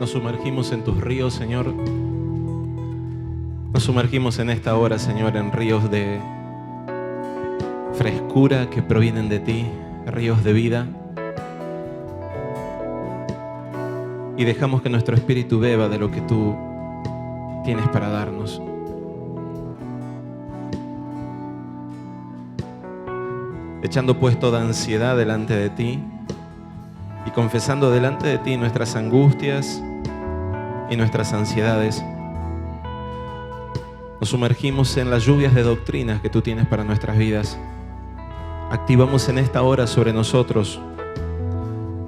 Nos sumergimos en tus ríos, Señor. Nos sumergimos en esta hora, Señor, en ríos de frescura que provienen de ti, ríos de vida. Y dejamos que nuestro espíritu beba de lo que tú tienes para darnos. Echando pues toda ansiedad delante de ti y confesando delante de ti nuestras angustias y nuestras ansiedades. Nos sumergimos en las lluvias de doctrinas que tú tienes para nuestras vidas. Activamos en esta hora sobre nosotros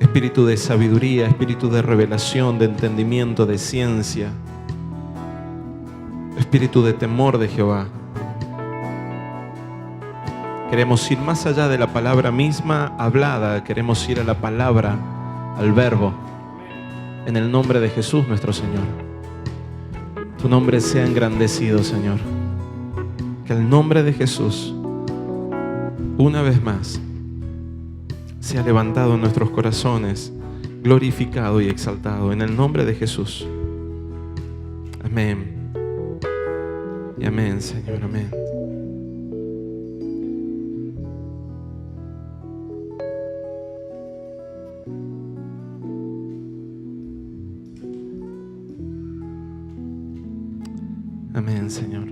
espíritu de sabiduría, espíritu de revelación, de entendimiento, de ciencia, espíritu de temor de Jehová. Queremos ir más allá de la palabra misma hablada, queremos ir a la palabra, al verbo, en el nombre de Jesús nuestro Señor. Tu nombre sea engrandecido, Señor. Que el nombre de Jesús, una vez más, sea levantado en nuestros corazones, glorificado y exaltado, en el nombre de Jesús. Amén. Y amén, Señor, amén. Amén, Señor.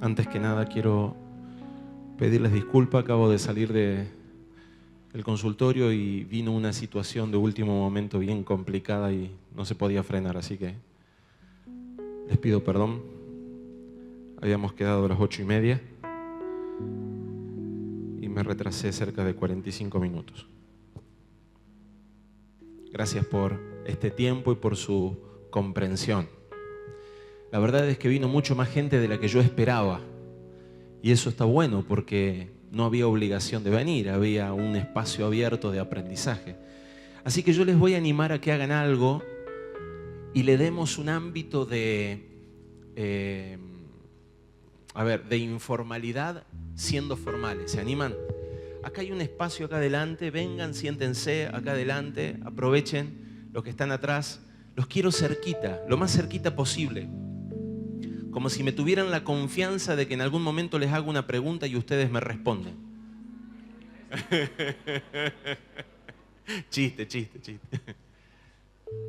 Antes que nada quiero pedirles disculpas. Acabo de salir del consultorio y vino una situación de último momento bien complicada y no se podía frenar, así que les pido perdón. Habíamos quedado a las 8:30 y me retrasé cerca de 45 minutos. Gracias por este tiempo y por su comprensión. La verdad es que vino mucho más gente de la que yo esperaba. Y eso está bueno porque no había obligación de venir, había un espacio abierto de aprendizaje. Así que yo les voy a animar a que hagan algo y le demos un ámbito de informalidad siendo formales. ¿Se animan? Acá hay un espacio acá adelante, vengan, siéntense acá adelante, aprovechen los que están atrás. Los quiero cerquita, lo más cerquita posible. Como si me tuvieran la confianza de que en algún momento les hago una pregunta y ustedes me responden. Chiste.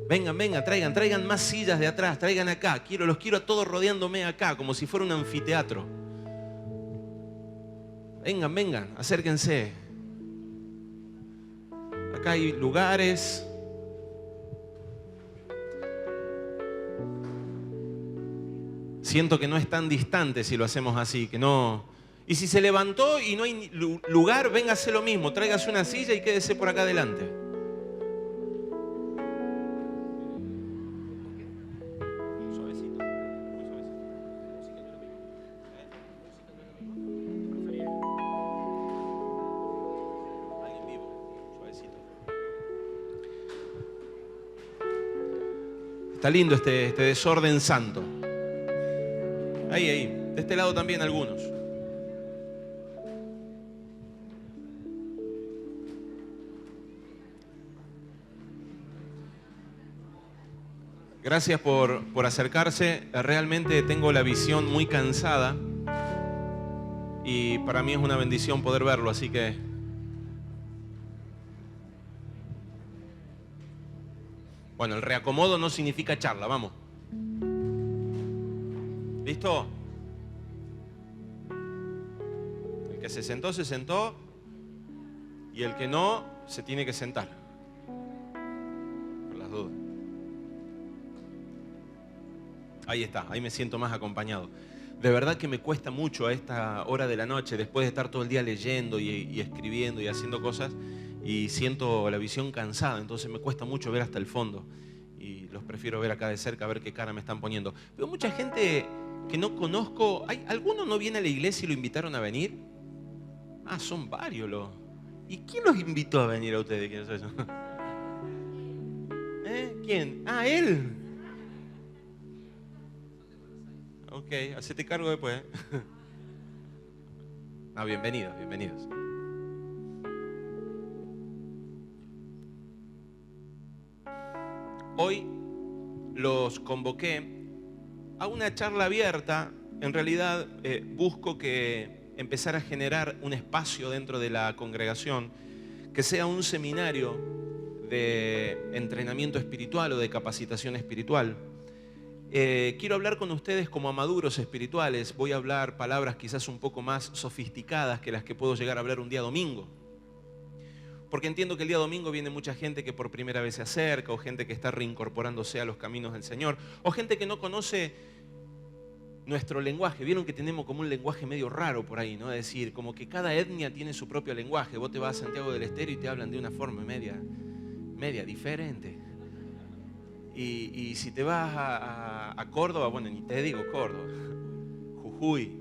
Vengan, traigan más sillas de atrás, traigan acá. Los quiero a todos rodeándome acá, como si fuera un anfiteatro. Vengan, acérquense. Acá hay lugares. Siento que no es tan distante si lo hacemos así, que no. Y si se levantó y no hay lugar, véngase lo mismo, tráigase una silla y quédese por acá adelante. Suavecito, muy suavecito. Alguien vivo, suavecito. Está lindo este desorden santo. Ahí, de este lado también algunos. Gracias por acercarse. Realmente tengo la visión muy cansada y para mí es una bendición poder verlo, así que bueno, el reacomodo no significa charla, vamos. ¿Listo? El que se sentó y el que no se tiene que sentar. Por las dudas. Ahí está, ahí me siento más acompañado. De verdad que me cuesta mucho a esta hora de la noche, después de estar todo el día leyendo y escribiendo y haciendo cosas, y siento la visión cansada, entonces me cuesta mucho ver hasta el fondo. Y los prefiero ver acá de cerca, a ver qué cara me están poniendo. Veo mucha gente que no conozco. ¿Alguno no viene a la iglesia y lo invitaron a venir? Ah, son varios los. ¿Y quién los invitó a venir a ustedes? ¿Quién es eso? ¿Quién? Ah, él. Ok, hacete cargo después. No, bienvenidos, bienvenidos. Hoy los convoqué a una charla abierta. En realidad busco que empezar a generar un espacio dentro de la congregación que sea un seminario de entrenamiento espiritual o de capacitación espiritual. Quiero hablar con ustedes como a maduros espirituales. Voy a hablar palabras quizás un poco más sofisticadas que las que puedo llegar a hablar un día domingo. Porque entiendo que el día domingo viene mucha gente que por primera vez se acerca, o gente que está reincorporándose a los caminos del Señor, o gente que no conoce nuestro lenguaje. Vieron que tenemos como un lenguaje medio raro por ahí, ¿no? Es decir, como que cada etnia tiene su propio lenguaje. Vos te vas a Santiago del Estero y te hablan de una forma media diferente. Y si te vas a Córdoba, bueno, ni te digo Córdoba, Jujuy,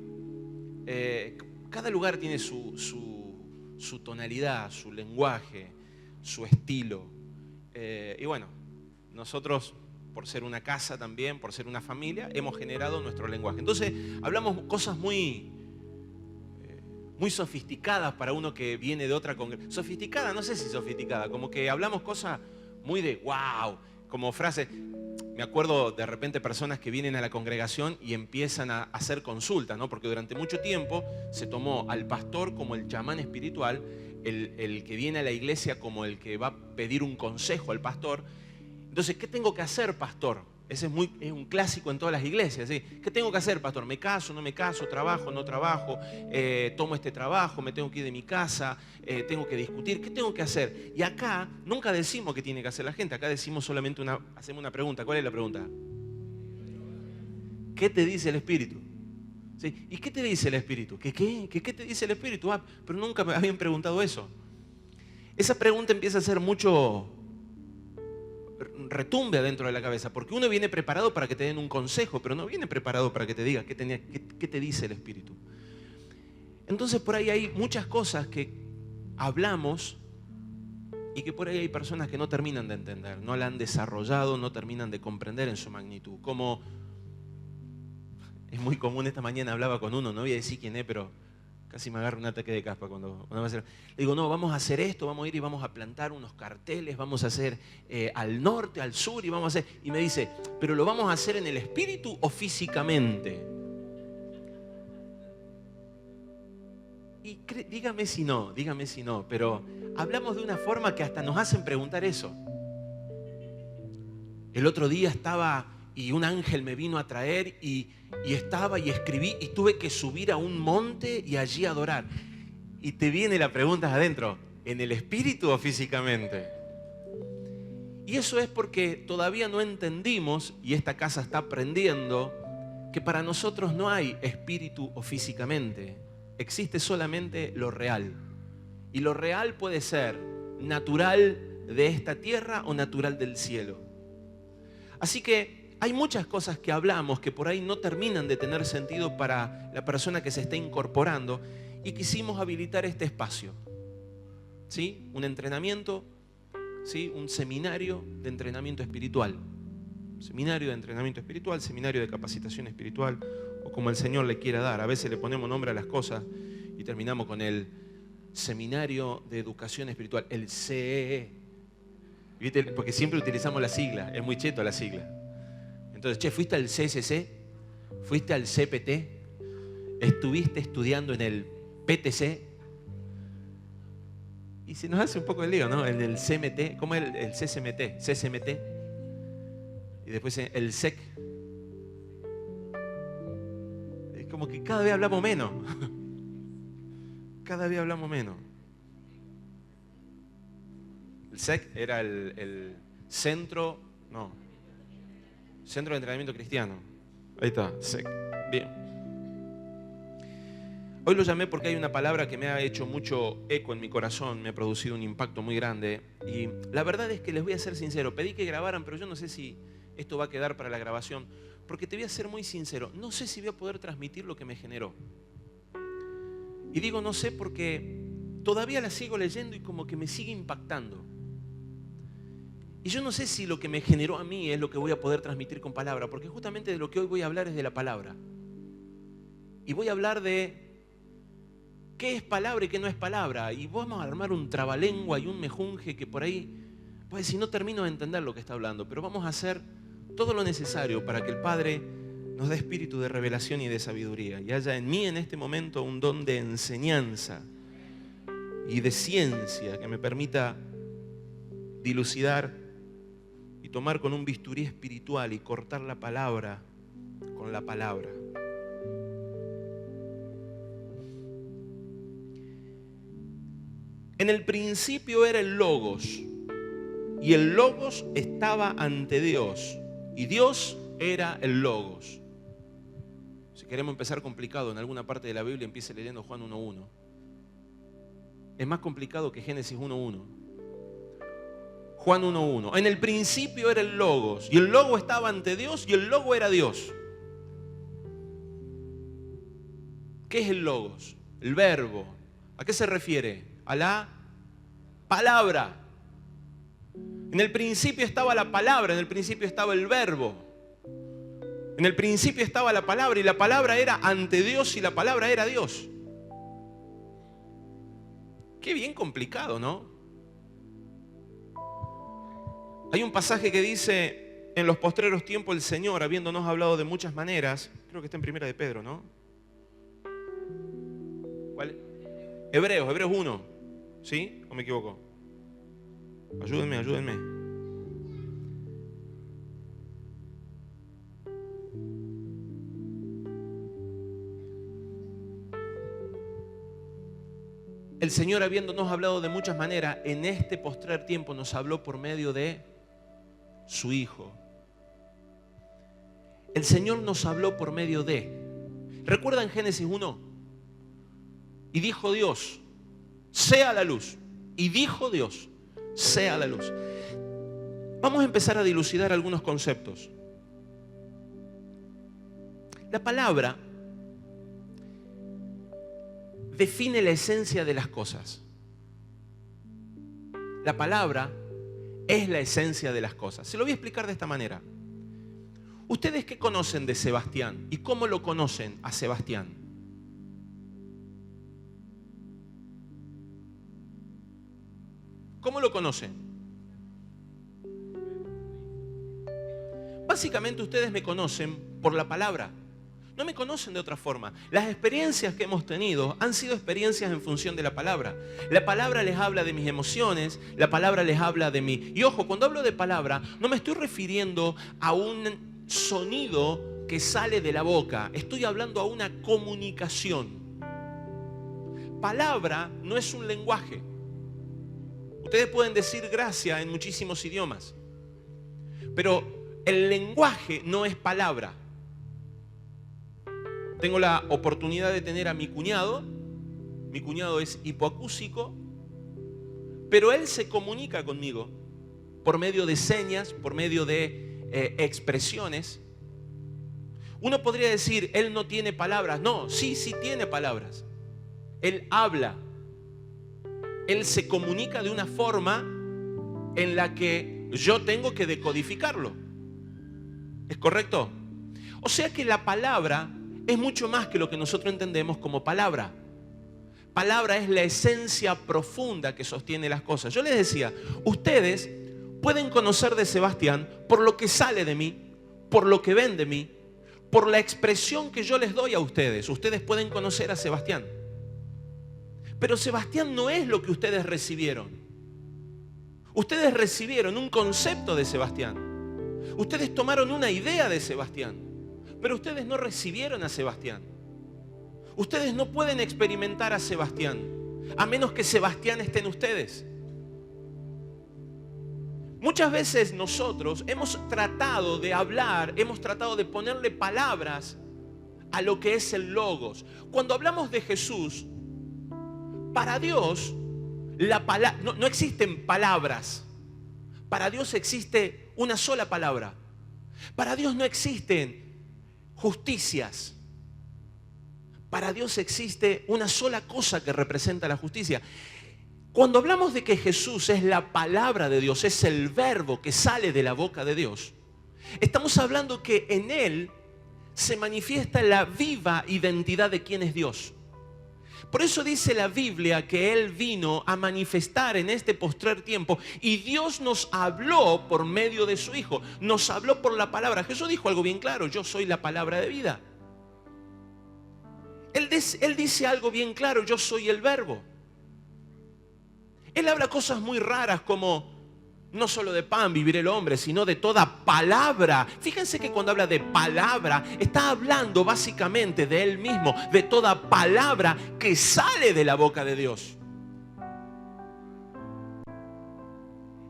cada lugar tiene su tonalidad, su lenguaje, su estilo. Y bueno, nosotros, por ser una casa también, por ser una familia, hemos generado nuestro lenguaje. Entonces, hablamos cosas muy sofisticadas para uno que viene de otra congregación. Sofisticada, no sé si sofisticada, como que hablamos cosas muy de wow, como frases. Me acuerdo de repente personas que vienen a la congregación y empiezan a hacer consultas, ¿no? Porque durante mucho tiempo se tomó al pastor como el chamán espiritual, el que viene a la iglesia como el que va a pedir un consejo al pastor. Entonces, ¿qué tengo que hacer, pastor? Ese es un clásico en todas las iglesias, ¿sí? ¿Qué tengo que hacer, pastor? ¿Me caso, no me caso? ¿Trabajo, no trabajo? ¿Tomo este trabajo? ¿Me tengo que ir de mi casa? ¿Tengo que discutir? ¿Qué tengo que hacer? Y acá nunca decimos qué tiene que hacer la gente. Acá decimos solamente hacemos una pregunta. ¿Cuál es la pregunta? ¿Qué te dice el Espíritu? ¿Sí? ¿Y qué te dice el Espíritu? ¿Qué te dice el Espíritu? Pero nunca me habían preguntado eso. Esa pregunta empieza a ser mucho retumbe adentro de la cabeza, porque uno viene preparado para que te den un consejo, pero no viene preparado para que te diga qué te dice el Espíritu. Entonces por ahí hay muchas cosas que hablamos y que por ahí hay personas que no terminan de entender, no la han desarrollado, no terminan de comprender en su magnitud. Como es muy común, esta mañana hablaba con uno, no voy a decir quién es, pero casi me agarra un ataque de caspa cuando va a hacer. Le digo, no, vamos a hacer esto, vamos a ir y vamos a plantar unos carteles, vamos a hacer al norte, al sur, y vamos a hacer. Y me dice, ¿pero lo vamos a hacer en el espíritu o físicamente? Y dígame si no, pero hablamos de una forma que hasta nos hacen preguntar eso. El otro día estaba y un ángel me vino a traer y estaba y escribí y tuve que subir a un monte y allí adorar. Y te viene la pregunta adentro, ¿en el espíritu o físicamente? Y eso es porque todavía no entendimos, y esta casa está aprendiendo, que para nosotros no hay espíritu o físicamente. Existe solamente lo real. Y lo real puede ser natural de esta tierra o natural del cielo. Así que hay muchas cosas que hablamos que por ahí no terminan de tener sentido para la persona que se está incorporando y quisimos habilitar este espacio. ¿Sí? Un entrenamiento, ¿sí? Un seminario de entrenamiento espiritual. Seminario de entrenamiento espiritual, seminario de capacitación espiritual, o como el Señor le quiera dar. A veces le ponemos nombre a las cosas y terminamos con el seminario de educación espiritual, el CEE. ¿Viste? Porque siempre utilizamos la sigla, es muy cheto la sigla. Entonces, ¿fuiste al CCC? ¿Fuiste al CPT? ¿Estuviste estudiando en el PTC? Y se nos hace un poco el lío, ¿no? En el CMT, ¿cómo es el CCMT? CCMT. Y después el SEC. Es como que cada vez hablamos menos. Cada vez hablamos menos. El SEC era el centro de entrenamiento cristiano. Ahí está, SEC. Bien. Hoy lo llamé porque hay una palabra que me ha hecho mucho eco en mi corazón, me ha producido un impacto muy grande. Y la verdad es que les voy a ser sincero, pedí que grabaran, pero yo no sé si esto va a quedar para la grabación, porque te voy a ser muy sincero, no sé si voy a poder transmitir lo que me generó. Y digo no sé porque todavía la sigo leyendo y como que me sigue impactando. Y yo no sé si lo que me generó a mí es lo que voy a poder transmitir con palabra, porque justamente de lo que hoy voy a hablar es de la palabra. Y voy a hablar de qué es palabra y qué no es palabra. Y vamos a armar un trabalengua y un mejunje que por ahí, pues si no termino de entender lo que está hablando, pero vamos a hacer todo lo necesario para que el Padre nos dé espíritu de revelación y de sabiduría. Y haya en mí en este momento un don de enseñanza y de ciencia que me permita dilucidar y tomar con un bisturí espiritual y cortar la palabra con la palabra. En el principio era el Logos, y el Logos estaba ante Dios, y Dios era el Logos. Si queremos empezar complicado en alguna parte de la Biblia, empiece leyendo Juan 1:1. Es más complicado que Génesis 1:1. Juan 1:1. En el principio era el Logos, y el Logos estaba ante Dios, y el Logos era Dios. ¿Qué es el Logos? El verbo. ¿A qué se refiere? A la palabra. En el principio estaba la palabra, en el principio estaba el verbo. En el principio estaba la palabra, y la palabra era ante Dios, y la palabra era Dios. Qué bien complicado, ¿no? Hay un pasaje que dice: en los postreros tiempos el Señor, habiéndonos hablado de muchas maneras, creo que está en Primera de Pedro, ¿no? ¿Cuál? Hebreos 1, ¿sí? ¿O me equivoco? Ayúdenme. El Señor, habiéndonos hablado de muchas maneras, en este postrer tiempo nos habló por medio de su Hijo. El Señor nos habló por medio de... ¿Recuerdan Génesis 1? Y dijo Dios, sea la luz. Y dijo Dios, sea la luz. Vamos a empezar a dilucidar algunos conceptos. La palabra define la esencia de las cosas. La palabra es la esencia de las cosas. Se lo voy a explicar de esta manera. ¿Ustedes qué conocen de Sebastián? ¿Y cómo lo conocen a Sebastián? ¿Cómo lo conocen? Básicamente ustedes me conocen por la palabra. No me conocen de otra forma. Las experiencias que hemos tenido han sido experiencias en función de la palabra. La palabra les habla de mis emociones, la palabra les habla de mí. Y ojo, cuando hablo de palabra, no me estoy refiriendo a un sonido que sale de la boca. Estoy hablando a una comunicación. Palabra no es un lenguaje. Ustedes pueden decir gracia en muchísimos idiomas, pero el lenguaje no es palabra. Tengo la oportunidad de tener a mi cuñado es hipoacúsico, pero él se comunica conmigo por medio de señas, por medio de expresiones. Uno podría decir, él no tiene palabras. No, sí tiene palabras. Él habla. Él se comunica de una forma en la que yo tengo que decodificarlo. ¿Es correcto? O sea que la palabra es mucho más que lo que nosotros entendemos como palabra. Palabra es la esencia profunda que sostiene las cosas. Yo les decía, ustedes pueden conocer de Sebastián por lo que sale de mí, por lo que ven de mí, por la expresión que yo les doy a ustedes. Ustedes pueden conocer a Sebastián. Pero Sebastián no es lo que ustedes recibieron. Ustedes recibieron un concepto de Sebastián. Ustedes tomaron una idea de Sebastián. Pero ustedes no recibieron a Sebastián. Ustedes no pueden experimentar a Sebastián a menos que Sebastián esté en ustedes. Muchas veces nosotros hemos tratado de hablar, hemos tratado de ponerle palabras a lo que es el Logos. Cuando hablamos de Jesús, para Dios no existen palabras. Para Dios existe una sola palabra. Para Dios no existen justicias. Para Dios existe una sola cosa que representa la justicia. Cuando hablamos de que Jesús es la palabra de Dios, es el verbo que sale de la boca de Dios, estamos hablando que en Él se manifiesta la viva identidad de quién es Dios. Por eso dice la Biblia que Él vino a manifestar en este postrer tiempo, y Dios nos habló por medio de su Hijo, nos habló por la palabra. Jesús dijo algo bien claro: yo soy la palabra de vida. Él dice algo bien claro: yo soy el verbo. Él habla cosas muy raras como: no solo de pan vivirá el hombre, sino de toda palabra. Fíjense que cuando habla de palabra, está hablando básicamente de Él mismo, de toda palabra que sale de la boca de Dios.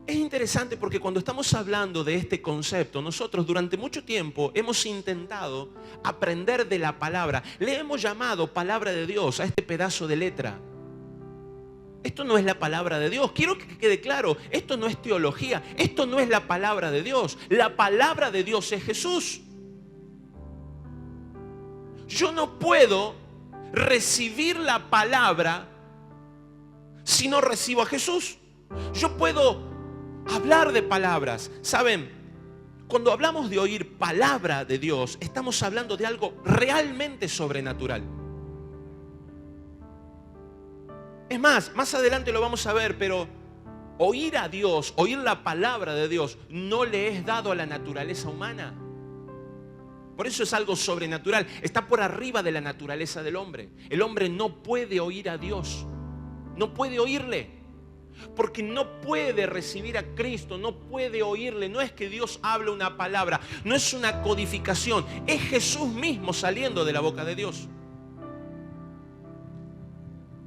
Es interesante porque cuando estamos hablando de este concepto, nosotros durante mucho tiempo hemos intentado aprender de la palabra. Le hemos llamado palabra de Dios a este pedazo de letra. Esto no es la palabra de Dios. Quiero que quede claro, esto no es teología, esto no es la palabra de Dios. La palabra de Dios es Jesús. Yo no puedo recibir la palabra si no recibo a Jesús. Yo puedo hablar de palabras. ¿Saben? Cuando hablamos de oír palabra de Dios, estamos hablando de algo realmente sobrenatural. Es más adelante lo vamos a ver, pero oír a Dios, oír la palabra de Dios, no le es dado a la naturaleza humana. Por eso es algo sobrenatural, está por arriba de la naturaleza del hombre. El hombre no puede oír a Dios, no puede oírle, porque no puede recibir a Cristo, no puede oírle. No es que Dios hable una palabra, no es una codificación, es Jesús mismo saliendo de la boca de Dios.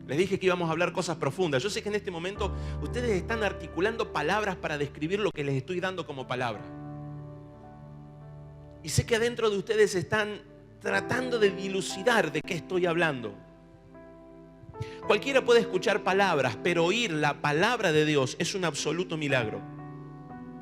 Les dije que íbamos a hablar cosas profundas. Yo sé que en este momento ustedes están articulando palabras para describir lo que les estoy dando como palabra. Y sé que adentro de ustedes están tratando de dilucidar de qué estoy hablando. Cualquiera puede escuchar palabras, pero oír la palabra de Dios es un absoluto milagro.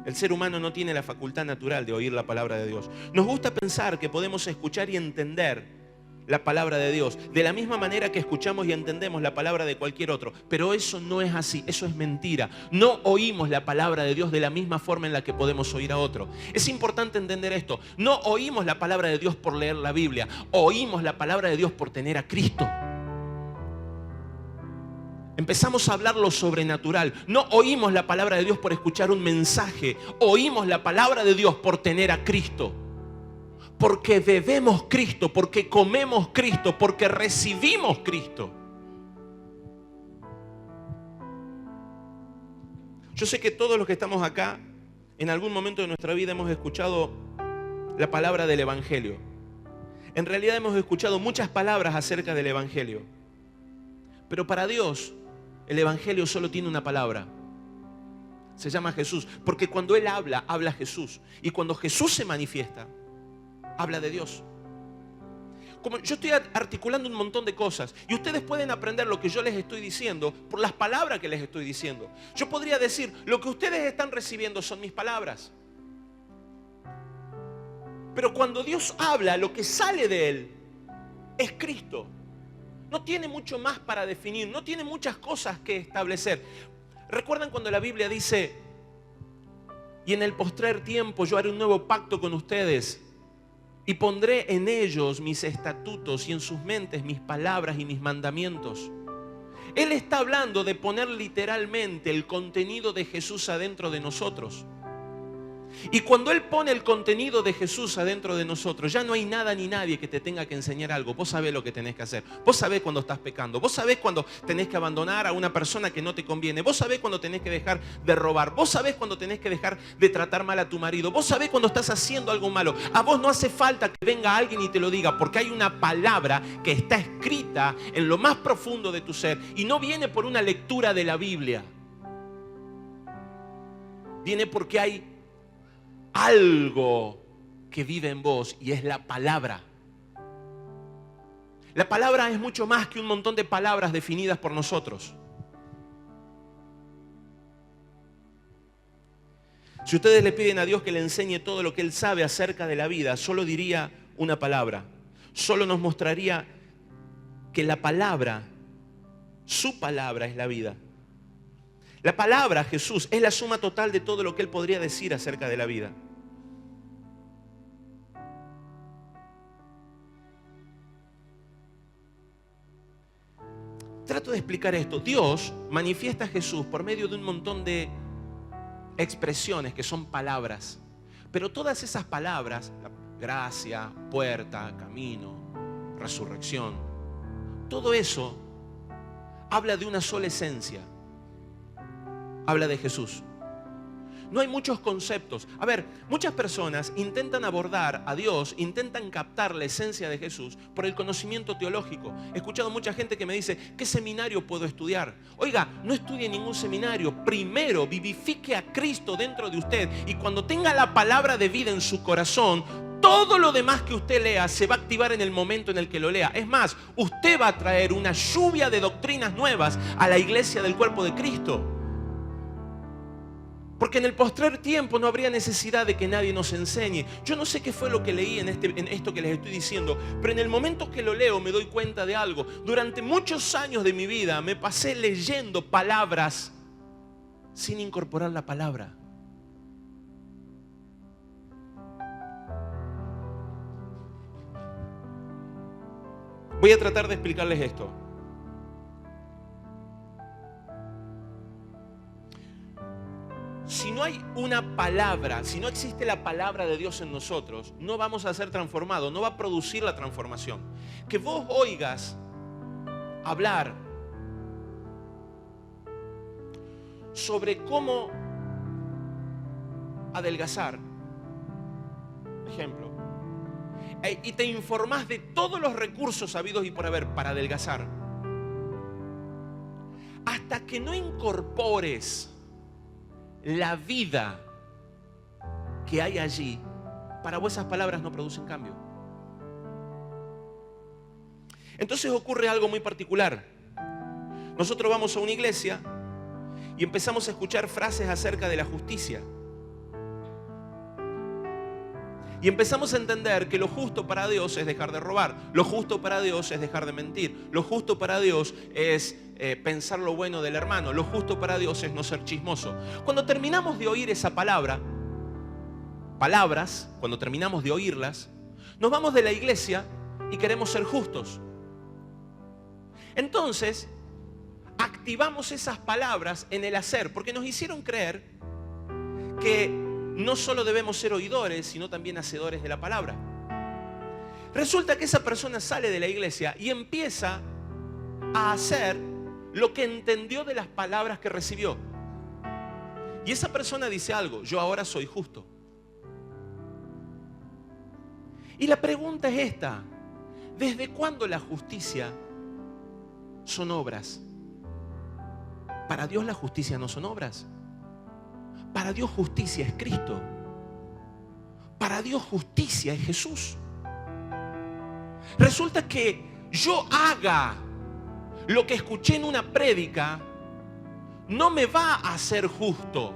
El ser humano no tiene la facultad natural de oír la palabra de Dios. Nos gusta pensar que podemos escuchar y entender la palabra de Dios de la misma manera que escuchamos y entendemos la palabra de cualquier otro, pero eso no es así, eso es mentira. No oímos la palabra de Dios de la misma forma en la que podemos oír a otro. Es importante entender esto: no oímos la palabra de Dios por leer la Biblia, oímos la palabra de Dios por tener a Cristo. Empezamos a hablar lo sobrenatural. No oímos la palabra de Dios por escuchar un mensaje, oímos la palabra de Dios por tener a Cristo. Porque bebemos Cristo, porque comemos Cristo, porque recibimos Cristo. Yo sé que todos los que estamos acá, en algún momento de nuestra vida hemos escuchado la palabra del Evangelio. En realidad hemos escuchado muchas palabras acerca del Evangelio. Pero para Dios, el Evangelio solo tiene una palabra. Se llama Jesús. Porque cuando Él habla, habla Jesús. Y cuando Jesús se manifiesta, habla de Dios. Como yo estoy articulando un montón de cosas y ustedes pueden aprender lo que yo les estoy diciendo por las palabras que les estoy diciendo. Yo podría decir: lo que ustedes están recibiendo son mis palabras. Pero cuando Dios habla, lo que sale de Él es Cristo. No tiene mucho más para definir, no tiene muchas cosas que establecer. ¿Recuerdan cuando la Biblia dice: y en el postrer tiempo yo haré un nuevo pacto con ustedes y pondré en ellos mis estatutos y en sus mentes mis palabras y mis mandamientos? Él está hablando de poner literalmente el contenido de Jesús adentro de nosotros. Y cuando Él pone el contenido de Jesús adentro de nosotros, ya no hay nada ni nadie que te tenga que enseñar algo. Vos sabés lo que tenés que hacer. Vos sabés cuando estás pecando. Vos sabés cuando tenés que abandonar a una persona que no te conviene. Vos sabés cuando tenés que dejar de robar. Vos sabés cuando tenés que dejar de tratar mal a tu marido. Vos sabés cuando estás haciendo algo malo. A vos no hace falta que venga alguien y te lo diga, porque hay una palabra que está escrita en lo más profundo de tu ser. Y no viene por una lectura de la Biblia. Viene porque hay algo que vive en vos, y es la palabra. La palabra es mucho más que un montón de palabras definidas por nosotros. Si ustedes le piden a Dios que le enseñe todo lo que Él sabe acerca de la vida, solo diría una palabra. Solo nos mostraría que la palabra, su palabra, es la vida. La palabra, Jesús, es la suma total de todo lo que Él podría decir acerca de la vida. trato de explicar esto. Dios manifiesta a Jesús por medio de un montón de expresiones que son palabras. Pero todas esas palabras, gracia, puerta, camino, resurrección, todo eso habla de una sola esencia. Habla de Jesús. No hay muchos conceptos. A ver, muchas personas intentan abordar a Dios, intentan captar la esencia de Jesús por el conocimiento teológico. He escuchado mucha gente que me dice, ¿qué seminario puedo estudiar? Oiga, no estudie ningún seminario. Primero, vivifique a Cristo dentro de usted. Y cuando tenga la palabra de vida en su corazón, todo lo demás que usted lea se va a activar en el momento en el que lo lea. Es más, usted va a traer una lluvia de doctrinas nuevas a la iglesia del cuerpo de Cristo. Porque en el postrer tiempo no habría necesidad de que nadie nos enseñe. Yo no sé qué fue lo que leí en esto que les estoy diciendo, pero en el momento que lo leo me doy cuenta de algo. Durante muchos años de mi vida me pasé leyendo palabras sin incorporar la palabra. Voy a tratar de explicarles esto. Si no hay una palabra, si no existe la palabra de Dios en nosotros, no vamos a ser transformados, no va a producir la transformación. Que vos oigas hablar sobre cómo adelgazar, ejemplo, y te informás de todos los recursos habidos y por haber para adelgazar, hasta que no incorpores la vida que hay allí, para vos esas palabras no producen cambio. Entonces ocurre algo muy particular. Nosotros vamos a una iglesia y empezamos a escuchar frases acerca de la justicia. Y empezamos a entender que lo justo para Dios es dejar de robar. Lo justo para Dios es dejar de mentir. Lo justo para Dios es pensar lo bueno del hermano. Lo justo para Dios es no ser chismoso. Cuando terminamos de oír esa palabras, cuando terminamos de oírlas, nos vamos de la iglesia y queremos ser justos. Entonces, activamos esas palabras en el hacer, porque nos hicieron creer que no solo debemos ser oidores, sino también hacedores de la palabra. Resulta que esa persona sale de la iglesia y empieza a hacer lo que entendió de las palabras que recibió. Y esa persona dice algo: yo ahora soy justo. Y la pregunta es esta: ¿desde cuándo la justicia son obras? Para Dios la justicia no son obras. Para Dios justicia es Cristo. Para Dios justicia es Jesús. Resulta que yo haga lo que escuché en una prédica no me va a hacer justo.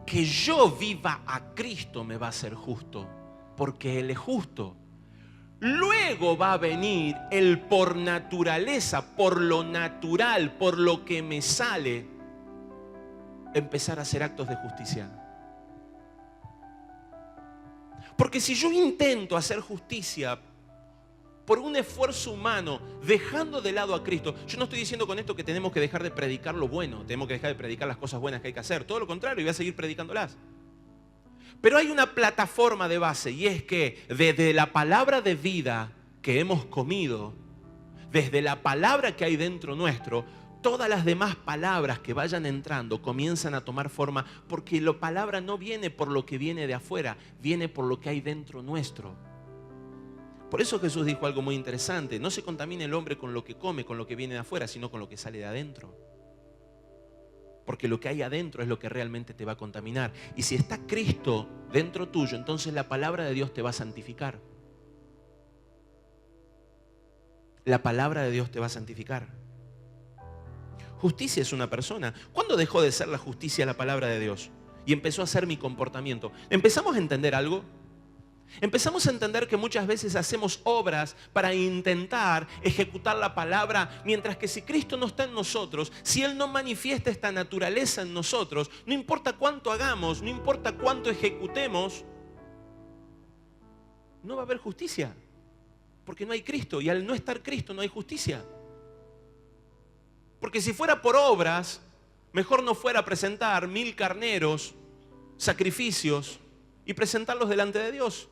Que yo viva a Cristo me va a hacer justo, porque Él es justo. Luego va a venir el por naturaleza, por lo natural, por lo que me sale, empezar a hacer actos de justicia. Porque si yo intento hacer justicia por un esfuerzo humano, dejando de lado a Cristo, yo no estoy diciendo con esto que tenemos que dejar de predicar lo bueno, tenemos que dejar de predicar las cosas buenas que hay que hacer, todo lo contrario, voy a seguir predicándolas. Pero hay una plataforma de base, y es que desde la palabra de vida que hemos comido, desde la palabra que hay dentro nuestro, todas las demás palabras que vayan entrando comienzan a tomar forma, porque la palabra no viene por lo que viene de afuera, viene por lo que hay dentro nuestro. Por eso Jesús dijo algo muy interesante: no se contamine el hombre con lo que come, con lo que viene de afuera, sino con lo que sale de adentro. Porque lo que hay adentro es lo que realmente te va a contaminar. Y si está Cristo dentro tuyo, entonces la palabra de Dios te va a santificar. La palabra de Dios te va a santificar. Justicia es una persona. ¿Cuándo dejó de ser la justicia la palabra de Dios? Y empezó a ser mi comportamiento. ¿Empezamos a entender algo? Empezamos a entender que muchas veces hacemos obras para intentar ejecutar la palabra, mientras que si Cristo no está en nosotros, si Él no manifiesta esta naturaleza en nosotros, no importa cuánto hagamos, no importa cuánto ejecutemos, no va a haber justicia. Porque no hay Cristo, y al no estar Cristo no hay justicia. Porque si fuera por obras, mejor no fuera a presentar 1000 carneros, sacrificios, y presentarlos delante de Dios.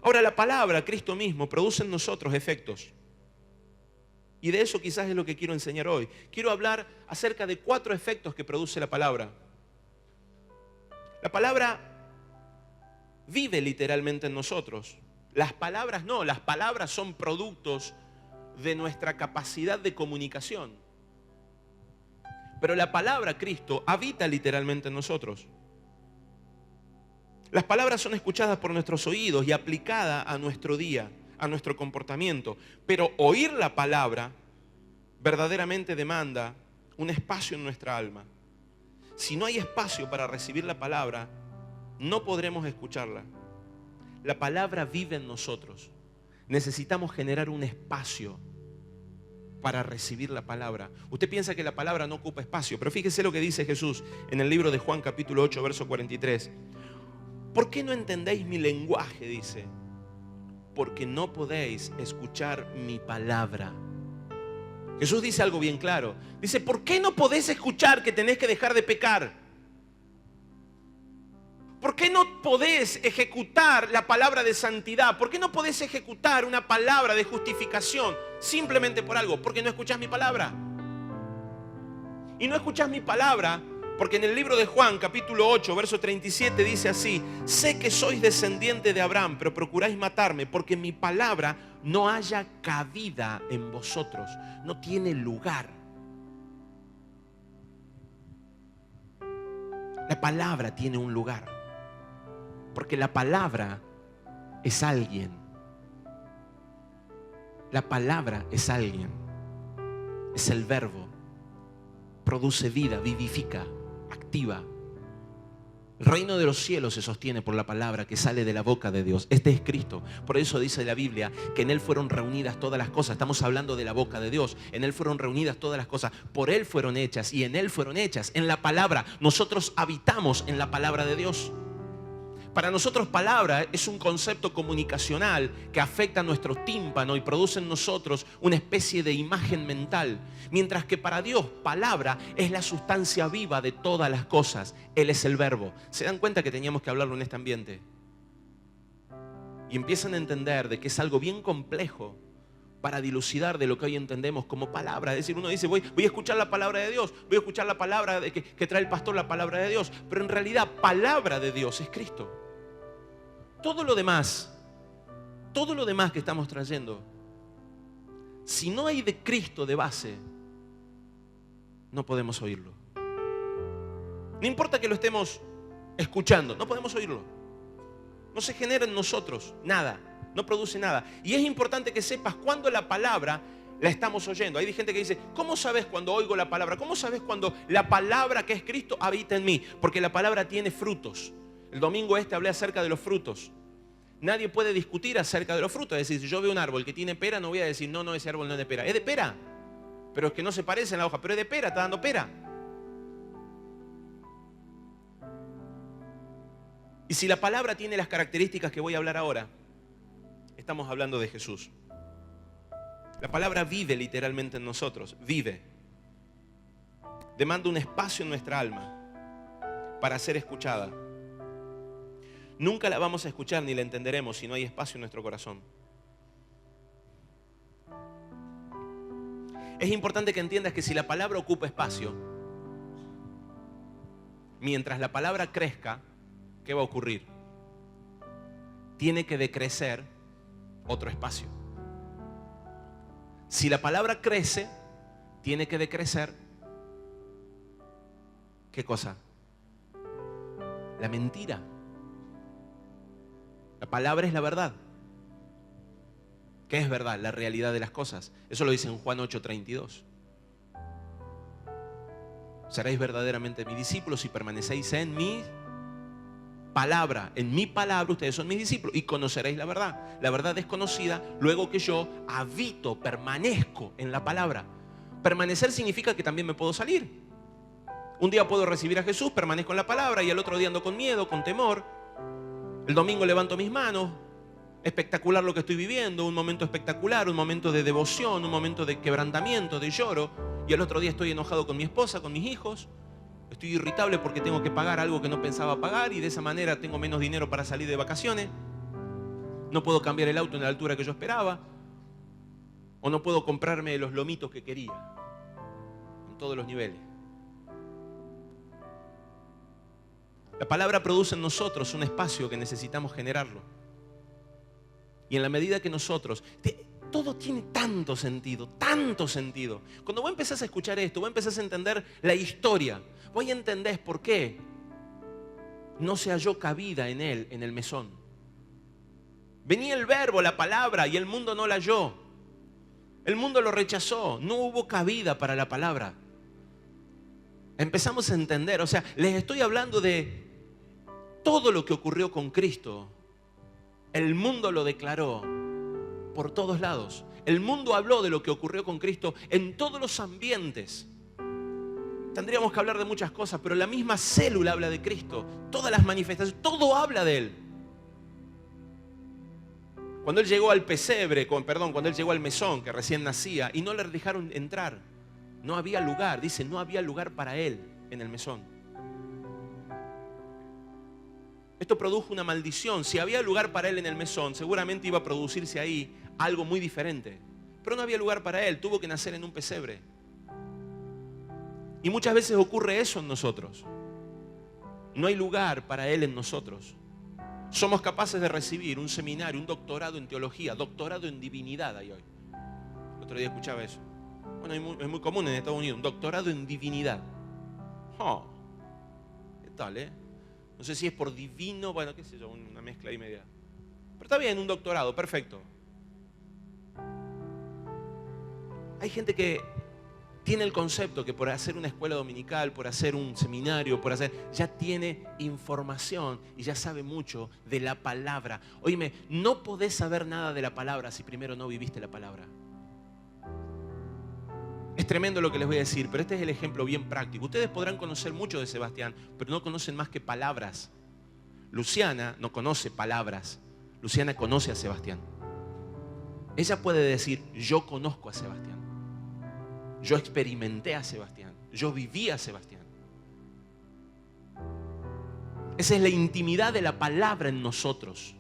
Ahora, la palabra, Cristo mismo, produce en nosotros efectos. Y de eso quizás es lo que quiero enseñar hoy. Quiero hablar acerca de 4 efectos que produce la palabra. La palabra vive literalmente en nosotros. Las palabras no, las palabras son productos de nuestra capacidad de comunicación. Pero la palabra Cristo habita literalmente en nosotros. Las palabras son escuchadas por nuestros oídos y aplicadas a nuestro día, a nuestro comportamiento. Pero oír la palabra verdaderamente demanda un espacio en nuestra alma. Si no hay espacio para recibir la palabra, no podremos escucharla. La palabra vive en nosotros. Necesitamos generar un espacio para recibir la palabra. Usted piensa que la palabra no ocupa espacio, pero fíjese lo que dice Jesús en el libro de Juan capítulo 8, verso 43. ¿Por qué no entendéis mi lenguaje? Dice. Porque no podéis escuchar mi palabra. Jesús dice algo bien claro. Dice, ¿por qué no podés escuchar que tenés que dejar de pecar? ¿Por qué no podés ejecutar la palabra de santidad? ¿Por qué no podés ejecutar una palabra de justificación simplemente por algo? Porque no escuchás mi palabra. Y no escuchás mi palabra porque en el libro de Juan, capítulo 8, verso 37, dice así: sé que sois descendiente de Abraham, pero procuráis matarme, porque mi palabra no haya cabida en vosotros. No tiene lugar. La palabra tiene un lugar, porque la palabra es alguien. La palabra es alguien. Es el verbo. Produce vida, vivifica, activa. El reino de los cielos se sostiene por la palabra que sale de la boca de Dios. Este es Cristo. Por eso dice la Biblia que en Él fueron reunidas todas las cosas. Estamos hablando de la boca de Dios. En Él fueron reunidas todas las cosas. Por Él fueron hechas y en Él fueron hechas. En la palabra. Nosotros habitamos en la palabra de Dios. Para nosotros palabra es un concepto comunicacional que afecta a nuestro tímpano y produce en nosotros una especie de imagen mental. Mientras que para Dios palabra es la sustancia viva de todas las cosas. Él es el verbo. ¿Se dan cuenta que teníamos que hablarlo en este ambiente? Y empiezan a entender de que es algo bien complejo para dilucidar de lo que hoy entendemos como palabra. Es decir, uno dice, voy a escuchar la palabra de Dios, voy a escuchar la palabra que trae el pastor, la palabra de Dios. Pero en realidad palabra de Dios es Cristo. Todo lo demás que estamos trayendo, si no hay de Cristo de base, no podemos oírlo. No importa que lo estemos escuchando, no podemos oírlo. No se genera en nosotros nada, no produce nada. Y es importante que sepas cuándo la palabra la estamos oyendo. Hay gente que dice, ¿cómo sabes cuando oigo la palabra? ¿Cómo sabes cuando la palabra que es Cristo habita en mí? Porque la palabra tiene frutos. El domingo hablé acerca de los frutos. Nadie puede discutir acerca de los frutos. Es decir, si yo veo un árbol que tiene pera, no voy a decir, no, ese árbol no es de pera. Es de pera, pero es que no se parece en la hoja, pero es de pera, está dando pera. Y si la palabra tiene las características que voy a hablar ahora, estamos hablando de Jesús. La palabra vive literalmente en nosotros, vive. Demanda un espacio en nuestra alma para ser escuchada. Nunca la vamos a escuchar ni la entenderemos si no hay espacio en nuestro corazón. Es importante que entiendas que si la palabra ocupa espacio, mientras la palabra crezca, ¿qué va a ocurrir? Tiene que decrecer otro espacio. Si la palabra crece, tiene que decrecer, ¿qué cosa? La mentira. La palabra es la verdad. ¿Qué es verdad? La realidad de las cosas. Eso lo dice en Juan 8:32. Seréis verdaderamente mis discípulos si permanecéis en mi palabra. En mi palabra ustedes son mis discípulos y conoceréis la verdad. La verdad es conocida luego que yo habito, permanezco en la palabra. Permanecer significa que también me puedo salir. Un día puedo recibir a Jesús, permanezco en la palabra y al otro día ando con miedo, con temor. El domingo levanto mis manos, espectacular lo que estoy viviendo, un momento espectacular, un momento de devoción, un momento de quebrantamiento, de lloro. Y el otro día estoy enojado con mi esposa, con mis hijos. Estoy irritable porque tengo que pagar algo que no pensaba pagar y de esa manera tengo menos dinero para salir de vacaciones. No puedo cambiar el auto en la altura que yo esperaba. O no puedo comprarme los lomitos que quería. En todos los niveles. La palabra produce en nosotros un espacio que necesitamos generarlo. Y en la medida que nosotros... Todo tiene tanto sentido, tanto sentido. Cuando vos empezás a escuchar esto, vos empezás a entender la historia. Vos ya entendés por qué no se halló cabida en él, en el mesón. Venía el verbo, la palabra, y el mundo no la halló. El mundo lo rechazó. No hubo cabida para la palabra. Empezamos a entender, o sea, les estoy hablando de todo lo que ocurrió con Cristo. El mundo lo declaró por todos lados. El mundo habló de lo que ocurrió con Cristo en todos los ambientes. Tendríamos que hablar de muchas cosas, pero la misma célula habla de Cristo. Todas las manifestaciones, todo habla de Él. Cuando Él llegó al pesebre, cuando Él llegó al mesón que recién nacía y no le dejaron entrar, no había lugar, dice, no había lugar para Él en el mesón. Esto produjo una maldición. Si había lugar para Él en el mesón, seguramente iba a producirse ahí algo muy diferente. Pero no había lugar para Él, tuvo que nacer en un pesebre. Y muchas veces ocurre eso en nosotros. No hay lugar para Él en nosotros. Somos capaces de recibir un seminario, un doctorado en teología, doctorado en divinidad hay hoy. El otro día escuchaba eso. Bueno, es muy común en Estados Unidos, un doctorado en divinidad. Oh, ¿qué tal, No sé si es por divino, bueno, qué sé yo, una mezcla ahí media. Pero está bien, un doctorado, perfecto. Hay gente que tiene el concepto que por hacer una escuela dominical, por hacer un seminario, ya tiene información y ya sabe mucho de la palabra. Óyeme, no podés saber nada de la palabra si primero no viviste la palabra. Es tremendo lo que les voy a decir, pero este es el ejemplo bien práctico. Ustedes podrán conocer mucho de Sebastián, pero no conocen más que palabras. Luciana no conoce palabras. Luciana conoce a Sebastián. Ella puede decir, yo conozco a Sebastián. Yo experimenté a Sebastián. Yo viví a Sebastián. Esa es la intimidad de la palabra en nosotros,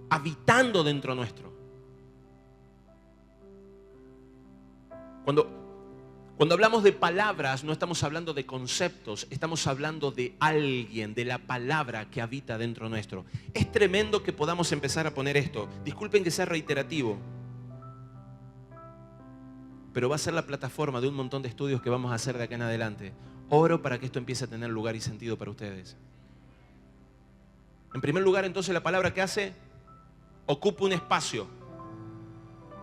habitando dentro nuestro. Cuando hablamos de palabras, no estamos hablando de conceptos, estamos hablando de alguien, de la palabra que habita dentro nuestro. Es tremendo que podamos empezar a poner esto. Disculpen que sea reiterativo, pero va a ser la plataforma de un montón de estudios que vamos a hacer de acá en adelante. Oro para que esto empiece a tener lugar y sentido para ustedes. En primer lugar, entonces, la palabra que hace, ocupa un espacio.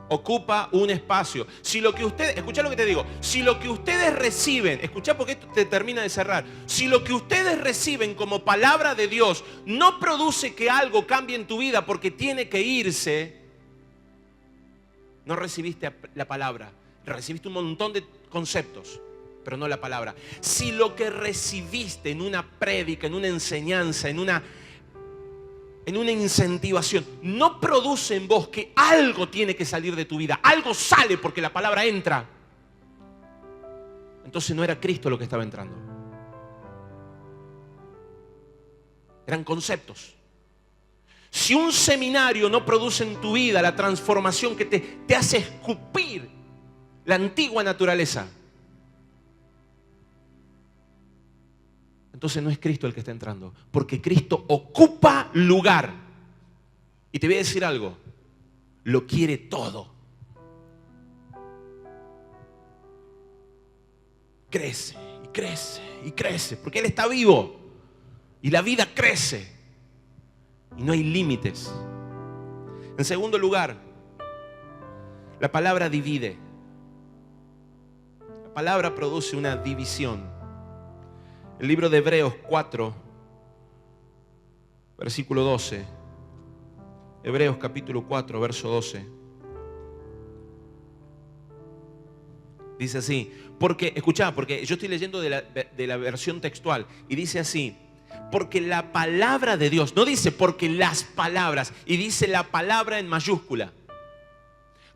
Ocupa un espacio. Si lo que ustedes, escuchá lo que te digo, si lo que ustedes reciben, escuchá porque esto te termina de cerrar, si lo que ustedes reciben como palabra de Dios no produce que algo cambie en tu vida porque tiene que irse, no recibiste la palabra. Recibiste un montón de conceptos, pero no la palabra. Si lo que recibiste en una prédica, en una enseñanza, en una incentivación, no produce en vos que algo tiene que salir de tu vida, algo sale porque la palabra entra, entonces no era Cristo lo que estaba entrando. Eran conceptos. Si un seminario no produce en tu vida la transformación que te hace escupir la antigua naturaleza, entonces no es Cristo el que está entrando, porque Cristo ocupa lugar. Y te voy a decir algo, lo quiere todo. Crece y crece y crece, porque Él está vivo y la vida crece y no hay límites. En segundo lugar, la palabra divide. La palabra produce una división. El libro de Hebreos 4, versículo 12. Hebreos capítulo 4, verso 12. Dice así, porque yo estoy leyendo de la versión textual y dice así, Porque la palabra de Dios, no dice porque las palabras, y dice la palabra en mayúscula.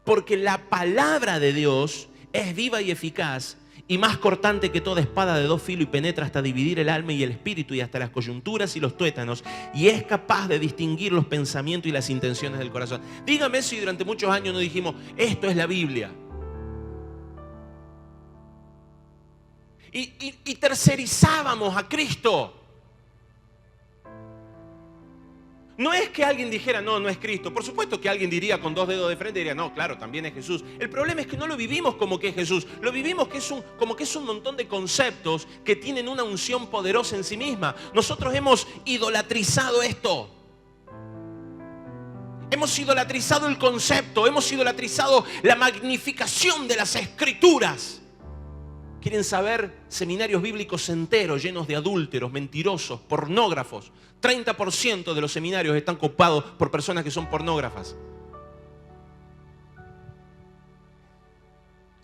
Porque la palabra de Dios es viva y eficaz y más cortante que toda espada de dos filos y penetra hasta dividir el alma y el espíritu y hasta las coyunturas y los tuétanos y es capaz de distinguir los pensamientos y las intenciones del corazón. Dígame si durante muchos años no dijimos, esto es la Biblia. Y tercerizábamos a Cristo. No es que alguien dijera, no, no es Cristo. Por supuesto que alguien diría con dos dedos de frente, diría, no, claro, también es Jesús. El problema es que no lo vivimos como que es Jesús. Lo vivimos como que es un montón de conceptos que tienen una unción poderosa en sí misma. Nosotros hemos idolatrizado esto. Hemos idolatrizado el concepto. Hemos idolatrizado la magnificación de las Escrituras. Quieren saber seminarios bíblicos enteros llenos de adúlteros, mentirosos, pornógrafos. 30% de los seminarios están copados por personas que son pornógrafas.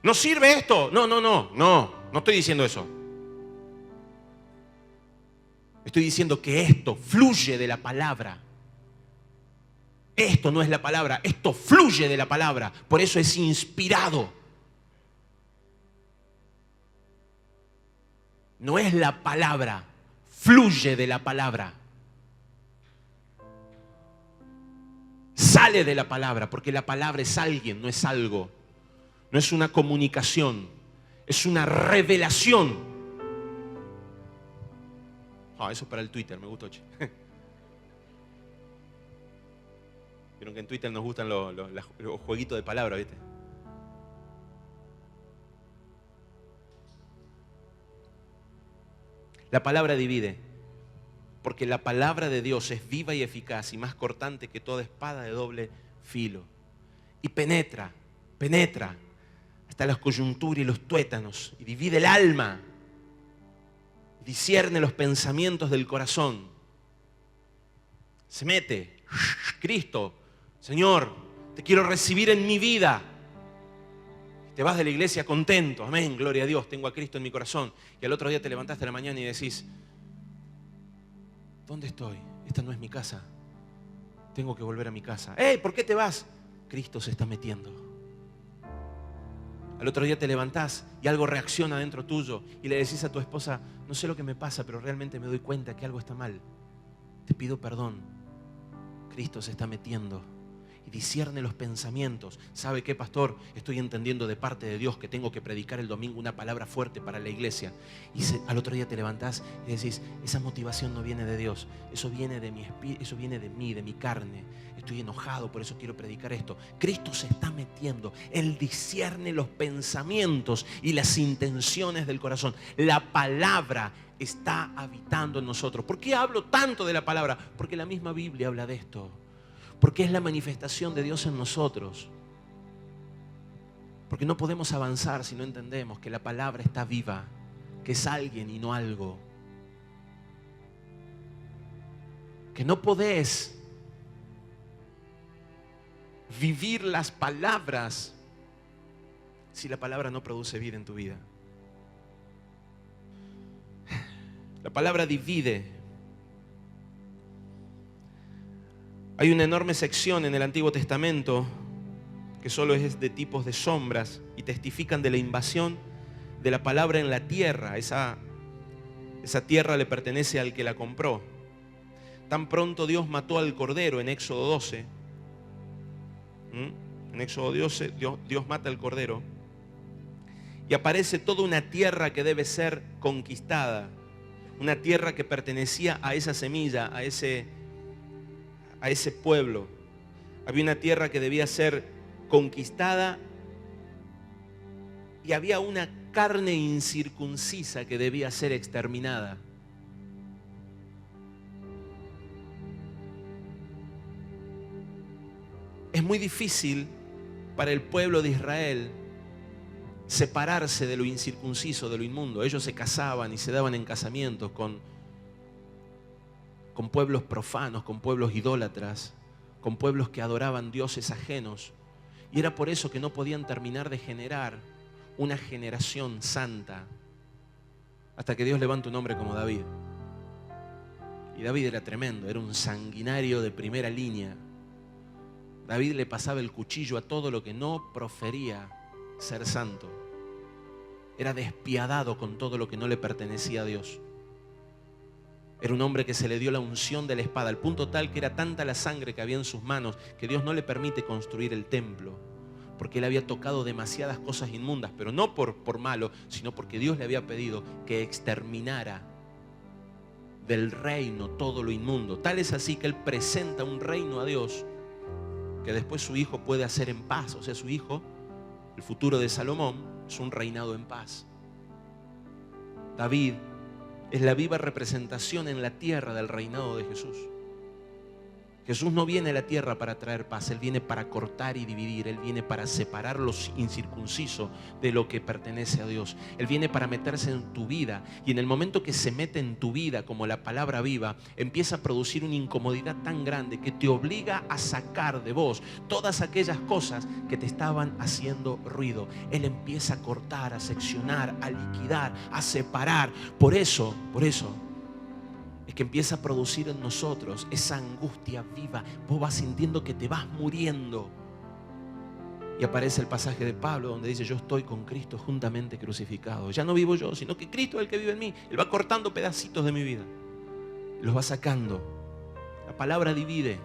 ¿No sirve esto? No estoy diciendo eso. Estoy diciendo que esto fluye de la palabra. Esto no es la palabra, esto fluye de la palabra. Por eso es inspirado. No es la palabra, fluye de la palabra. Sale de la palabra, porque la palabra es alguien, no es algo. No es una comunicación, es una revelación. Eso es para el Twitter, me gustó. Vieron que en Twitter nos gustan los jueguitos de palabras, ¿viste? La palabra divide, porque la palabra de Dios es viva y eficaz y más cortante que toda espada de doble filo. Y penetra hasta las coyunturas y los tuétanos y divide el alma, discierne los pensamientos del corazón. Se mete, Cristo, Señor, te quiero recibir en mi vida. Te vas de la iglesia contento, amén, gloria a Dios, tengo a Cristo en mi corazón. Y al otro día te levantaste a la mañana y decís, ¿dónde estoy? Esta no es mi casa. Tengo que volver a mi casa. ¡Ey! ¿Por qué te vas? Cristo se está metiendo. Al otro día te levantás y algo reacciona dentro tuyo y le decís a tu esposa, no sé lo que me pasa, pero realmente me doy cuenta que algo está mal. Te pido perdón. Cristo se está metiendo. Y discierne los pensamientos. ¿Sabe qué, pastor? Estoy entendiendo de parte de Dios que tengo que predicar el domingo una palabra fuerte para la iglesia. Y al otro día te levantás y decís, esa motivación no viene de Dios. Eso viene de mi espíritu, eso viene de mí, de mi carne. Estoy enojado, por eso quiero predicar esto. Cristo se está metiendo. Él discierne los pensamientos y las intenciones del corazón. La palabra está habitando en nosotros. ¿Por qué hablo tanto de la palabra? Porque la misma Biblia habla de esto. Porque es la manifestación de Dios en nosotros. Porque no podemos avanzar si no entendemos que la palabra está viva, que es alguien y no algo. Que no podés vivir las palabras si la palabra no produce vida en tu vida. La palabra divide. Hay una enorme sección en el Antiguo Testamento que solo es de tipos de sombras y testifican de la invasión de la palabra en la tierra. Esa tierra le pertenece al que la compró. Tan pronto Dios mató al cordero en Éxodo 12. En Éxodo 12 Dios mata al cordero. Y aparece toda una tierra que debe ser conquistada. Una tierra que pertenecía a esa semilla, a ese pueblo. Había una tierra que debía ser conquistada y había una carne incircuncisa que debía ser exterminada. Es muy difícil para el pueblo de Israel separarse de lo incircunciso, de lo inmundo. Ellos se casaban y se daban en casamientos con pueblos profanos, con pueblos idólatras, con pueblos que adoraban dioses ajenos. Y era por eso que no podían terminar de generar una generación santa hasta que Dios levanta un hombre como David. Y David era tremendo, era un sanguinario de primera línea. David le pasaba el cuchillo a todo lo que no profería ser santo. Era despiadado con todo lo que no le pertenecía a Dios. Era un hombre que se le dio la unción de la espada, al punto tal que era tanta la sangre que había en sus manos que Dios no le permite construir el templo, porque él había tocado demasiadas cosas inmundas, pero no por malo, sino porque Dios le había pedido que exterminara del reino todo lo inmundo. Tal es así que él presenta un reino a Dios que después su hijo puede hacer en paz. O sea, su hijo, el futuro de Salomón, es un reinado en paz. David es la viva representación en la tierra del reinado de Jesús. Jesús no viene a la tierra para traer paz, Él viene para cortar y dividir, Él viene para separar los incircuncisos de lo que pertenece a Dios. Él viene para meterse en tu vida, y en el momento que se mete en tu vida como la palabra viva, empieza a producir una incomodidad tan grande que te obliga a sacar de vos todas aquellas cosas que te estaban haciendo ruido. Él empieza a cortar, a seccionar, a liquidar, a separar. Por eso es que empieza a producir en nosotros esa angustia viva. Vos vas sintiendo que te vas muriendo. Y aparece el pasaje de Pablo donde dice: yo estoy con Cristo juntamente crucificado. Ya no vivo yo, sino que Cristo es el que vive en mí. Él va cortando pedacitos de mi vida, los va sacando. La palabra divide.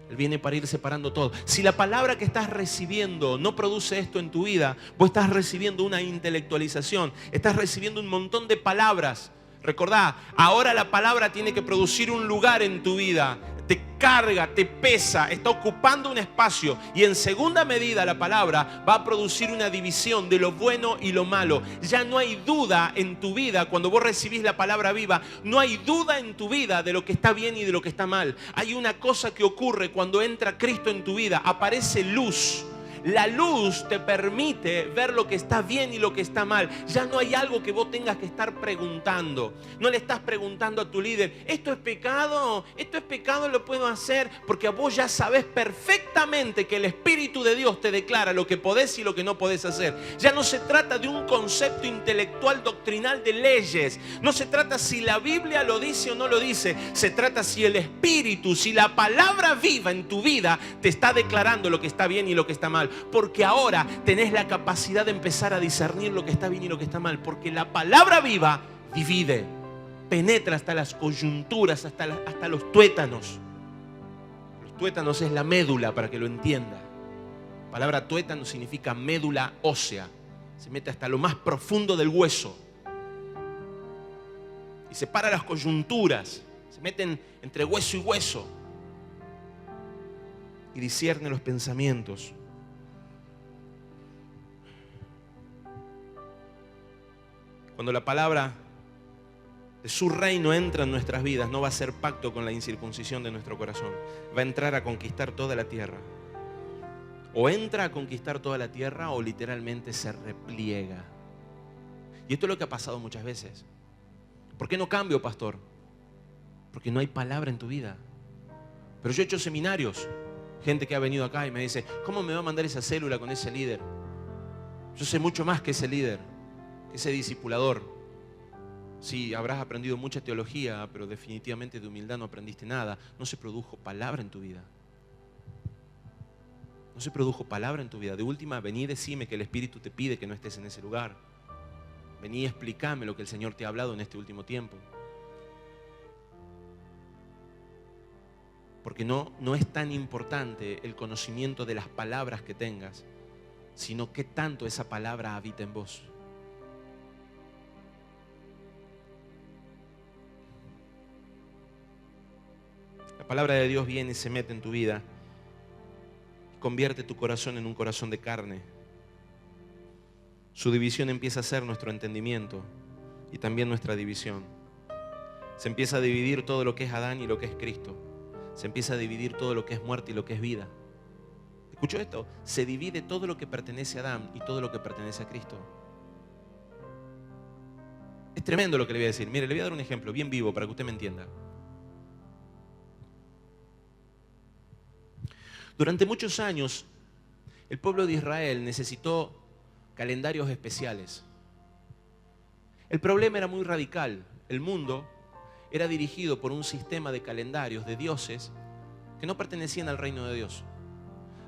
Él viene para ir separando todo. Si la palabra que estás recibiendo no produce esto en tu vida, vos estás recibiendo una intelectualización, estás recibiendo un montón de palabras. Recordá, ahora la palabra tiene que producir un lugar en tu vida. Te carga, te pesa, está ocupando un espacio. Y en segunda medida la palabra va a producir una división de lo bueno y lo malo. Ya no hay duda en tu vida cuando vos recibís la palabra viva. No hay duda en tu vida de lo que está bien y de lo que está mal. Hay una cosa que ocurre cuando entra Cristo en tu vida. Aparece luz. La luz te permite ver lo que está bien y lo que está mal. Ya no hay algo que vos tengas que estar preguntando. No le estás preguntando a tu líder: ¿esto es pecado? ¿Esto es pecado? ¿Lo puedo hacer? Porque vos ya sabés perfectamente que el Espíritu de Dios te declara lo que podés y lo que no podés hacer. Ya no se trata de un concepto intelectual doctrinal de leyes. No se trata si la Biblia lo dice o no lo dice. Se trata si el Espíritu, si la palabra viva en tu vida te está declarando lo que está bien y lo que está mal. Porque ahora tenés la capacidad de empezar a discernir lo que está bien y lo que está mal. Porque la palabra viva divide, penetra hasta las coyunturas, hasta los tuétanos. Los tuétanos es la médula, para que lo entienda. La palabra tuétano significa médula ósea. Se mete hasta lo más profundo del hueso y separa las coyunturas. Se meten entre hueso y hueso y discierne los pensamientos. Cuando la palabra de su reino entra en nuestras vidas, no va a ser pacto con la incircuncisión de nuestro corazón. Va a entrar a conquistar toda la tierra. O entra a conquistar toda la tierra o literalmente se repliega. Y esto es lo que ha pasado muchas veces. ¿Por qué no cambio, pastor? Porque no hay palabra en tu vida. Pero yo he hecho seminarios. Gente que ha venido acá y me dice: ¿cómo me va a mandar esa célula con ese líder? Yo sé mucho más que ese líder, ese discipulador. Sí, habrás aprendido mucha teología, pero definitivamente de humildad no aprendiste nada. No se produjo palabra en tu vida. No se produjo palabra en tu vida. De última, vení y decime que el Espíritu te pide que no estés en ese lugar. Vení y explícame lo que el Señor te ha hablado en este último tiempo. Porque no es tan importante el conocimiento de las palabras que tengas, sino qué tanto esa palabra habita en vos. La palabra de Dios viene y se mete en tu vida, convierte tu corazón en un corazón de carne. Su división empieza a ser nuestro entendimiento y también nuestra división. Se empieza a dividir todo lo que es Adán y lo que es Cristo. Se empieza a dividir todo lo que es muerte y lo que es vida. ¿Escuchó esto? Se divide todo lo que pertenece a Adán y todo lo que pertenece a Cristo. Es tremendo lo que le voy a decir. Mire, le voy a dar un ejemplo bien vivo para que usted me entienda. Durante muchos años, el pueblo de Israel necesitó calendarios especiales. El problema era muy radical. El mundo era dirigido por un sistema de calendarios de dioses que no pertenecían al reino de Dios.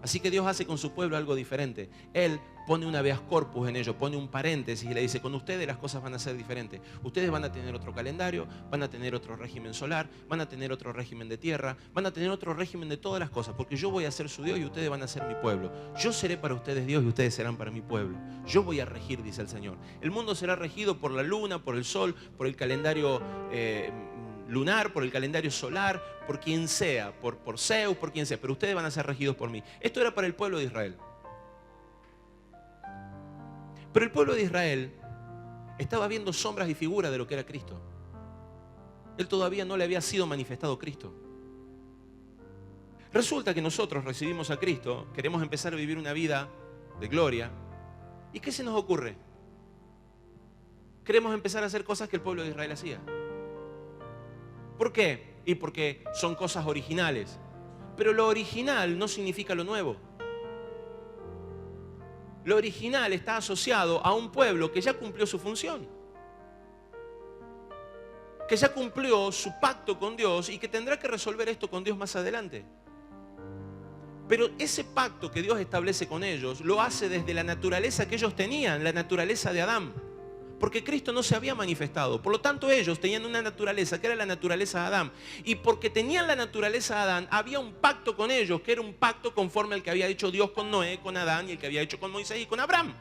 Así que Dios hace con su pueblo algo diferente. Él pone un habeas corpus en ello, pone un paréntesis y le dice, con ustedes las cosas van a ser diferentes. Ustedes van a tener otro calendario, van a tener otro régimen solar, van a tener otro régimen de tierra, van a tener otro régimen de todas las cosas, porque yo voy a ser su Dios y ustedes van a ser mi pueblo. Yo seré para ustedes Dios y ustedes serán para mi pueblo. Yo voy a regir, dice el Señor. El mundo será regido por la luna, por el sol, por el calendario lunar, por el calendario solar, por quien sea, por Zeus, por quien sea, pero ustedes van a ser regidos por mí. Esto era para el pueblo de Israel. Pero el pueblo de Israel estaba viendo sombras y figuras de lo que era Cristo. Él todavía no le había sido manifestado Cristo. Resulta que nosotros recibimos a Cristo, queremos empezar a vivir una vida de gloria. ¿Y qué se nos ocurre? Queremos empezar a hacer cosas que el pueblo de Israel hacía. ¿Por qué? Y porque son cosas originales. Pero lo original no significa lo nuevo. Lo original está asociado a un pueblo que ya cumplió su función, que ya cumplió su pacto con Dios y que tendrá que resolver esto con Dios más adelante. Pero ese pacto que Dios establece con ellos lo hace desde la naturaleza que ellos tenían, la naturaleza de Adán. Porque Cristo no se había manifestado. Por lo tanto, ellos tenían una naturaleza que era la naturaleza de Adán. Y porque tenían la naturaleza de Adán, había un pacto con ellos, que era un pacto conforme al que había hecho Dios con Noé, con Adán, y el que había hecho con Moisés y con Abraham.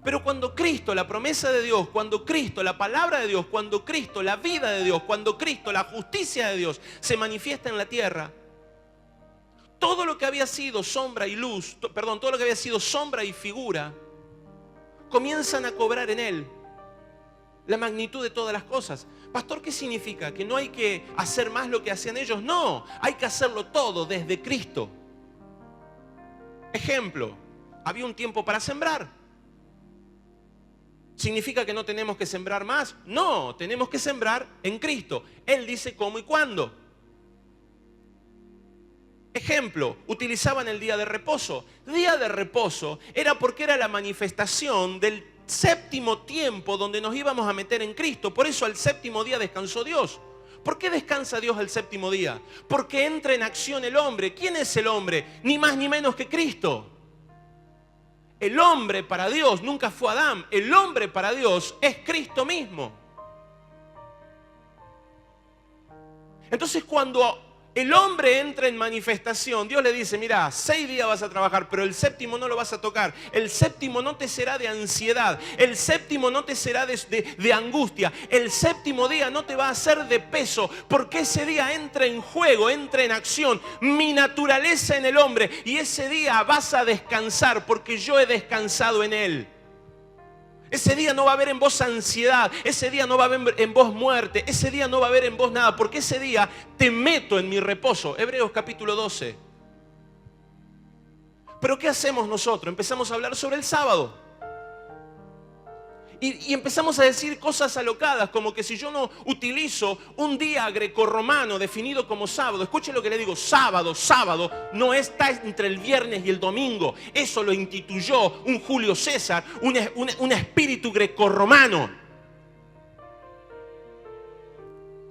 Pero cuando Cristo, la promesa de Dios, cuando Cristo, la palabra de Dios, cuando Cristo, la vida de Dios, cuando Cristo, la justicia de Dios, se manifiesta en la tierra, todo lo que había sido sombra y luz, todo lo que había sido sombra y figura, comienzan a cobrar en él la magnitud de todas las cosas. Pastor, ¿qué significa? ¿Que no hay que hacer más lo que hacían ellos? No, hay que hacerlo todo desde Cristo. Ejemplo, había un tiempo para sembrar. ¿Significa que no tenemos que sembrar más? No, tenemos que sembrar en Cristo. Él dice cómo y cuándo. Ejemplo, utilizaban el día de reposo. Día de reposo era porque era la manifestación del séptimo tiempo donde nos íbamos a meter en Cristo. Por eso al séptimo día descansó Dios. ¿Por qué descansa Dios al séptimo día? Porque entra en acción el hombre. ¿Quién es el hombre? Ni más ni menos que Cristo. El hombre para Dios nunca fue Adán. El hombre para Dios es Cristo mismo. Entonces cuando el hombre entra en manifestación, Dios le dice, mira, 6 días vas a trabajar, pero el séptimo no lo vas a tocar. El séptimo no te será de ansiedad. El séptimo no te será de angustia. El séptimo día no te va a hacer de peso, porque ese día entra en juego, entra en acción mi naturaleza en el hombre. Y ese día vas a descansar, porque yo he descansado en él. Ese día no va a haber en vos ansiedad, ese día no va a haber en vos muerte, ese día no va a haber en vos nada, porque ese día te meto en mi reposo. Hebreos capítulo 12. Pero ¿qué hacemos nosotros? Empezamos a hablar sobre el sábado. Y empezamos a decir cosas alocadas, como que si yo no utilizo un día grecorromano definido como sábado, escuche lo que le digo, sábado no está entre el viernes y el domingo. Eso lo instituyó un Julio César, un espíritu grecorromano.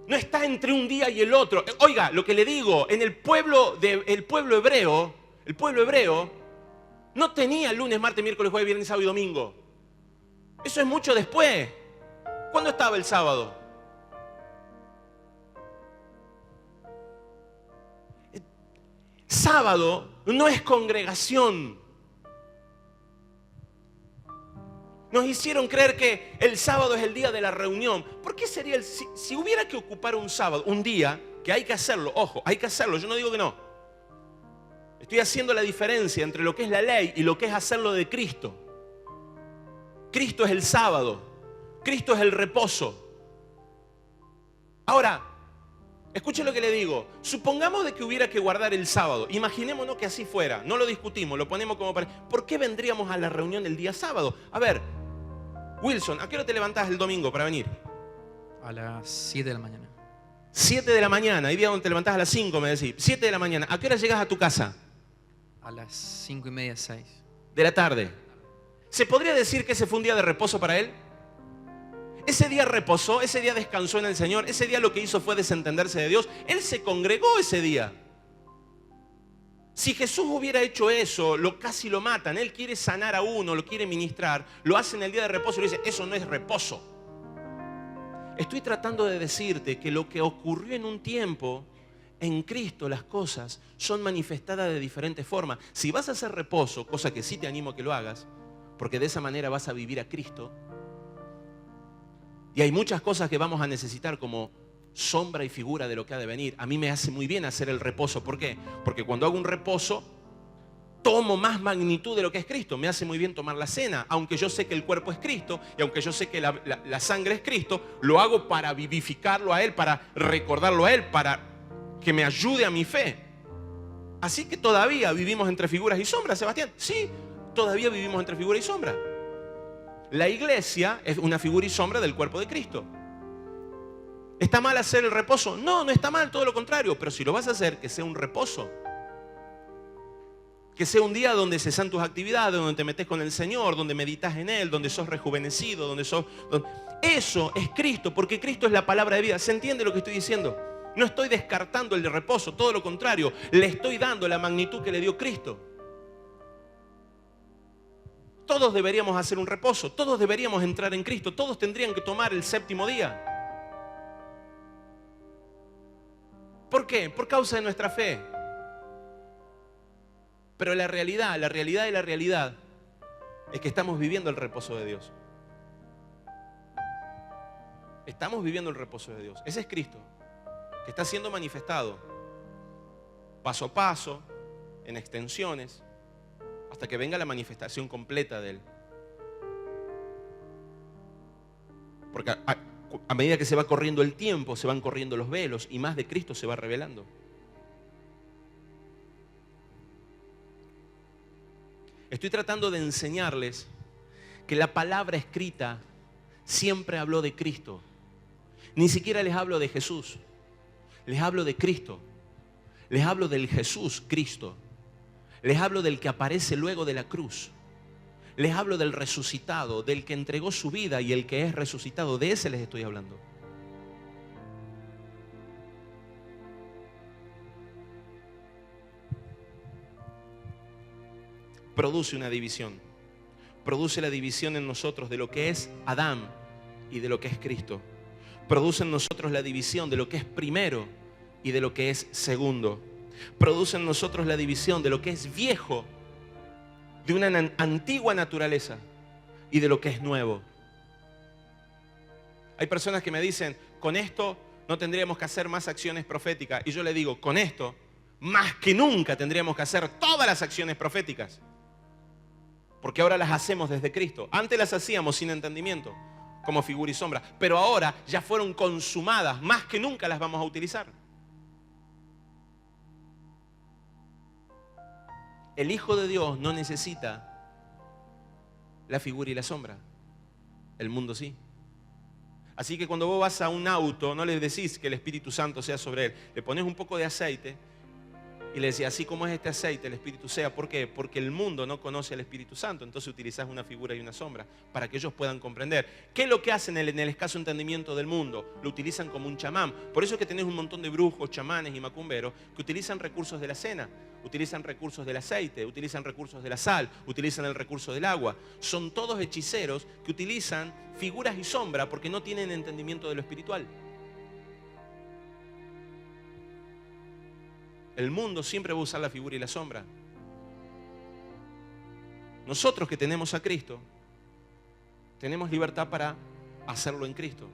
No está entre un día y el otro. Oiga, lo que le digo, en el pueblo hebreo no tenía lunes, martes, miércoles, jueves, viernes, sábado y domingo. Eso es mucho después. ¿Cuándo estaba el sábado? Sábado no es congregación. Nos hicieron creer que el sábado es el día de la reunión. ¿Por qué sería si hubiera que ocupar un sábado, un día, que hay que hacerlo? Ojo, hay que hacerlo, yo no digo que no. Estoy haciendo la diferencia entre lo que es la ley y lo que es hacerlo de Cristo. Cristo es el sábado, Cristo es el reposo. Ahora, escuche lo que le digo. Supongamos de que hubiera que guardar el sábado. Imaginémonos que así fuera. No lo discutimos, lo ponemos como para... ¿Por qué vendríamos a la reunión el día sábado? A ver, Wilson, ¿a qué hora te levantás el domingo para venir? A las 7 de la mañana. 7 de la mañana. Hay días donde te levantás a las 5, me decís. 7 de la mañana. ¿A qué hora llegas a tu casa? A las 5:30, 6. De la tarde. ¿Se podría decir que ese fue un día de reposo para él? Ese día reposó, ese día descansó en el Señor, ese día lo que hizo fue desentenderse de Dios. Él se congregó ese día. Si Jesús hubiera hecho eso, casi lo matan. Él quiere sanar a uno, lo quiere ministrar, lo hace en el día de reposo y le dice, eso no es reposo. Estoy tratando de decirte que lo que ocurrió en un tiempo, en Cristo las cosas son manifestadas de diferentes formas. Si vas a hacer reposo, cosa que sí te animo a que lo hagas, porque de esa manera vas a vivir a Cristo. Y hay muchas cosas que vamos a necesitar como sombra y figura de lo que ha de venir. A mí me hace muy bien hacer el reposo. ¿Por qué? Porque cuando hago un reposo, tomo más magnitud de lo que es Cristo. Me hace muy bien tomar la cena. Aunque yo sé que el cuerpo es Cristo y aunque yo sé que la sangre es Cristo, lo hago para vivificarlo a Él, para recordarlo a Él, para que me ayude a mi fe. Así que todavía vivimos entre figuras y sombras, Sebastián. Sí, todavía vivimos entre figura y sombra. La iglesia es una figura y sombra del cuerpo de Cristo. ¿Está mal hacer el reposo? No, no está mal, todo lo contrario. Pero si lo vas a hacer, que sea un reposo. Que sea un día donde cesan tus actividades, donde te metes con el Señor, donde meditas en Él, donde sos rejuvenecido, Eso es Cristo, porque Cristo es la palabra de vida. ¿Se entiende lo que estoy diciendo? No estoy descartando el reposo, todo lo contrario. Le estoy dando la magnitud que le dio Cristo. Todos deberíamos hacer un reposo, todos deberíamos entrar en Cristo, todos tendrían que tomar el séptimo día. ¿Por qué? Por causa de nuestra fe. Pero la realidad es que estamos viviendo el reposo de Dios. Estamos viviendo el reposo de Dios. Ese es Cristo, que está siendo manifestado paso a paso, en extensiones, hasta que venga la manifestación completa de Él. Porque a medida que se va corriendo el tiempo, se van corriendo los velos y más de Cristo se va revelando. Estoy tratando de enseñarles que la palabra escrita siempre habló de Cristo. Ni siquiera les hablo de Jesús. Les hablo de Cristo. Les hablo del Jesús Cristo. Les hablo del que aparece luego de la cruz. Les hablo del resucitado, del que entregó su vida y el que es resucitado. De ese les estoy hablando. Produce una división. Produce la división en nosotros de lo que es Adán y de lo que es Cristo. Produce en nosotros la división de lo que es primero y de lo que es segundo. Produce en nosotros la división de lo que es viejo, de una antigua naturaleza, y de lo que es nuevo. Hay personas que me dicen, con esto no tendríamos que hacer más acciones proféticas. Y yo le digo, con esto, más que nunca tendríamos que hacer todas las acciones proféticas. Porque ahora las hacemos desde Cristo. Antes las hacíamos sin entendimiento, como figura y sombra. Pero ahora ya fueron consumadas, más que nunca las vamos a utilizar. El Hijo de Dios no necesita la figura y la sombra. El mundo sí. Así que cuando vos vas a un auto, no le decís que el Espíritu Santo sea sobre él. Le pones un poco de aceite y le decís, así como es este aceite, el Espíritu sea. ¿Por qué? Porque el mundo no conoce al Espíritu Santo. Entonces utilizás una figura y una sombra para que ellos puedan comprender. ¿Qué es lo que hacen en el escaso entendimiento del mundo? Lo utilizan como un chamán. Por eso es que tenés un montón de brujos, chamanes y macumberos que utilizan recursos de la cena. Utilizan recursos del aceite, utilizan recursos de la sal, utilizan el recurso del agua. Son todos hechiceros que utilizan figuras y sombra porque no tienen entendimiento de lo espiritual. El mundo siempre va a usar la figura y la sombra. Nosotros que tenemos a Cristo, tenemos libertad para hacerlo en Cristo.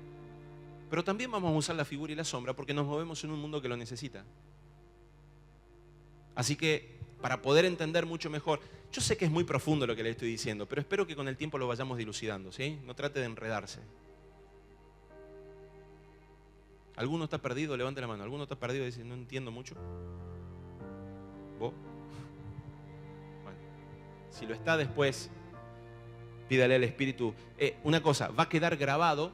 Pero también vamos a usar la figura y la sombra porque nos movemos en un mundo que lo necesita. Así que, para poder entender mucho mejor, yo sé que es muy profundo lo que le estoy diciendo, pero espero que con el tiempo lo vayamos dilucidando, ¿sí? No trate de enredarse. ¿Alguno está perdido? Levante la mano. ¿Alguno está perdido y dice, no entiendo mucho? ¿Vos? Bueno, si lo está después, pídale al Espíritu. Una cosa, va a quedar grabado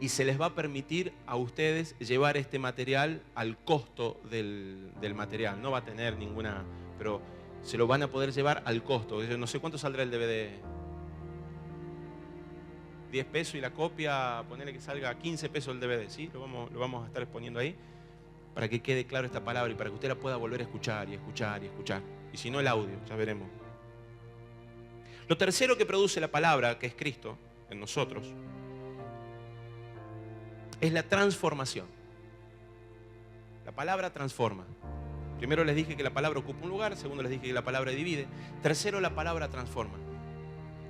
y se les va a permitir a ustedes llevar este material al costo del material. No va a tener ninguna, pero se lo van a poder llevar al costo. No sé cuánto saldrá el DVD. 10 pesos y la copia, ponerle que salga 15 pesos el DVD, ¿sí? Lo vamos a estar exponiendo ahí para que quede claro esta palabra y para que usted la pueda volver a escuchar y escuchar y escuchar. Y si no, el audio, ya veremos. Lo tercero que produce la palabra, que es Cristo en nosotros, es la transformación. La palabra transforma. Primero les dije que la palabra ocupa un lugar, segundo les dije que la palabra divide, tercero la palabra transforma.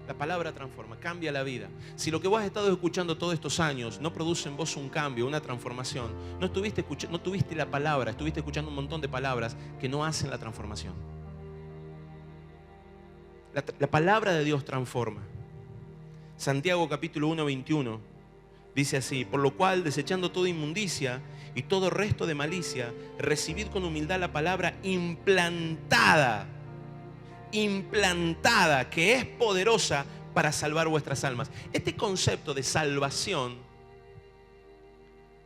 La palabra transforma, cambia la vida. Si lo que vos has estado escuchando todos estos años no produce en vos un cambio, una transformación, no tuviste la palabra, estuviste escuchando un montón de palabras que no hacen la transformación. La palabra de Dios transforma. Santiago capítulo 1, 21 dice así: por lo cual, desechando toda inmundicia y todo resto de malicia, recibid con humildad la palabra implantada, que es poderosa para salvar vuestras almas. Este concepto de salvación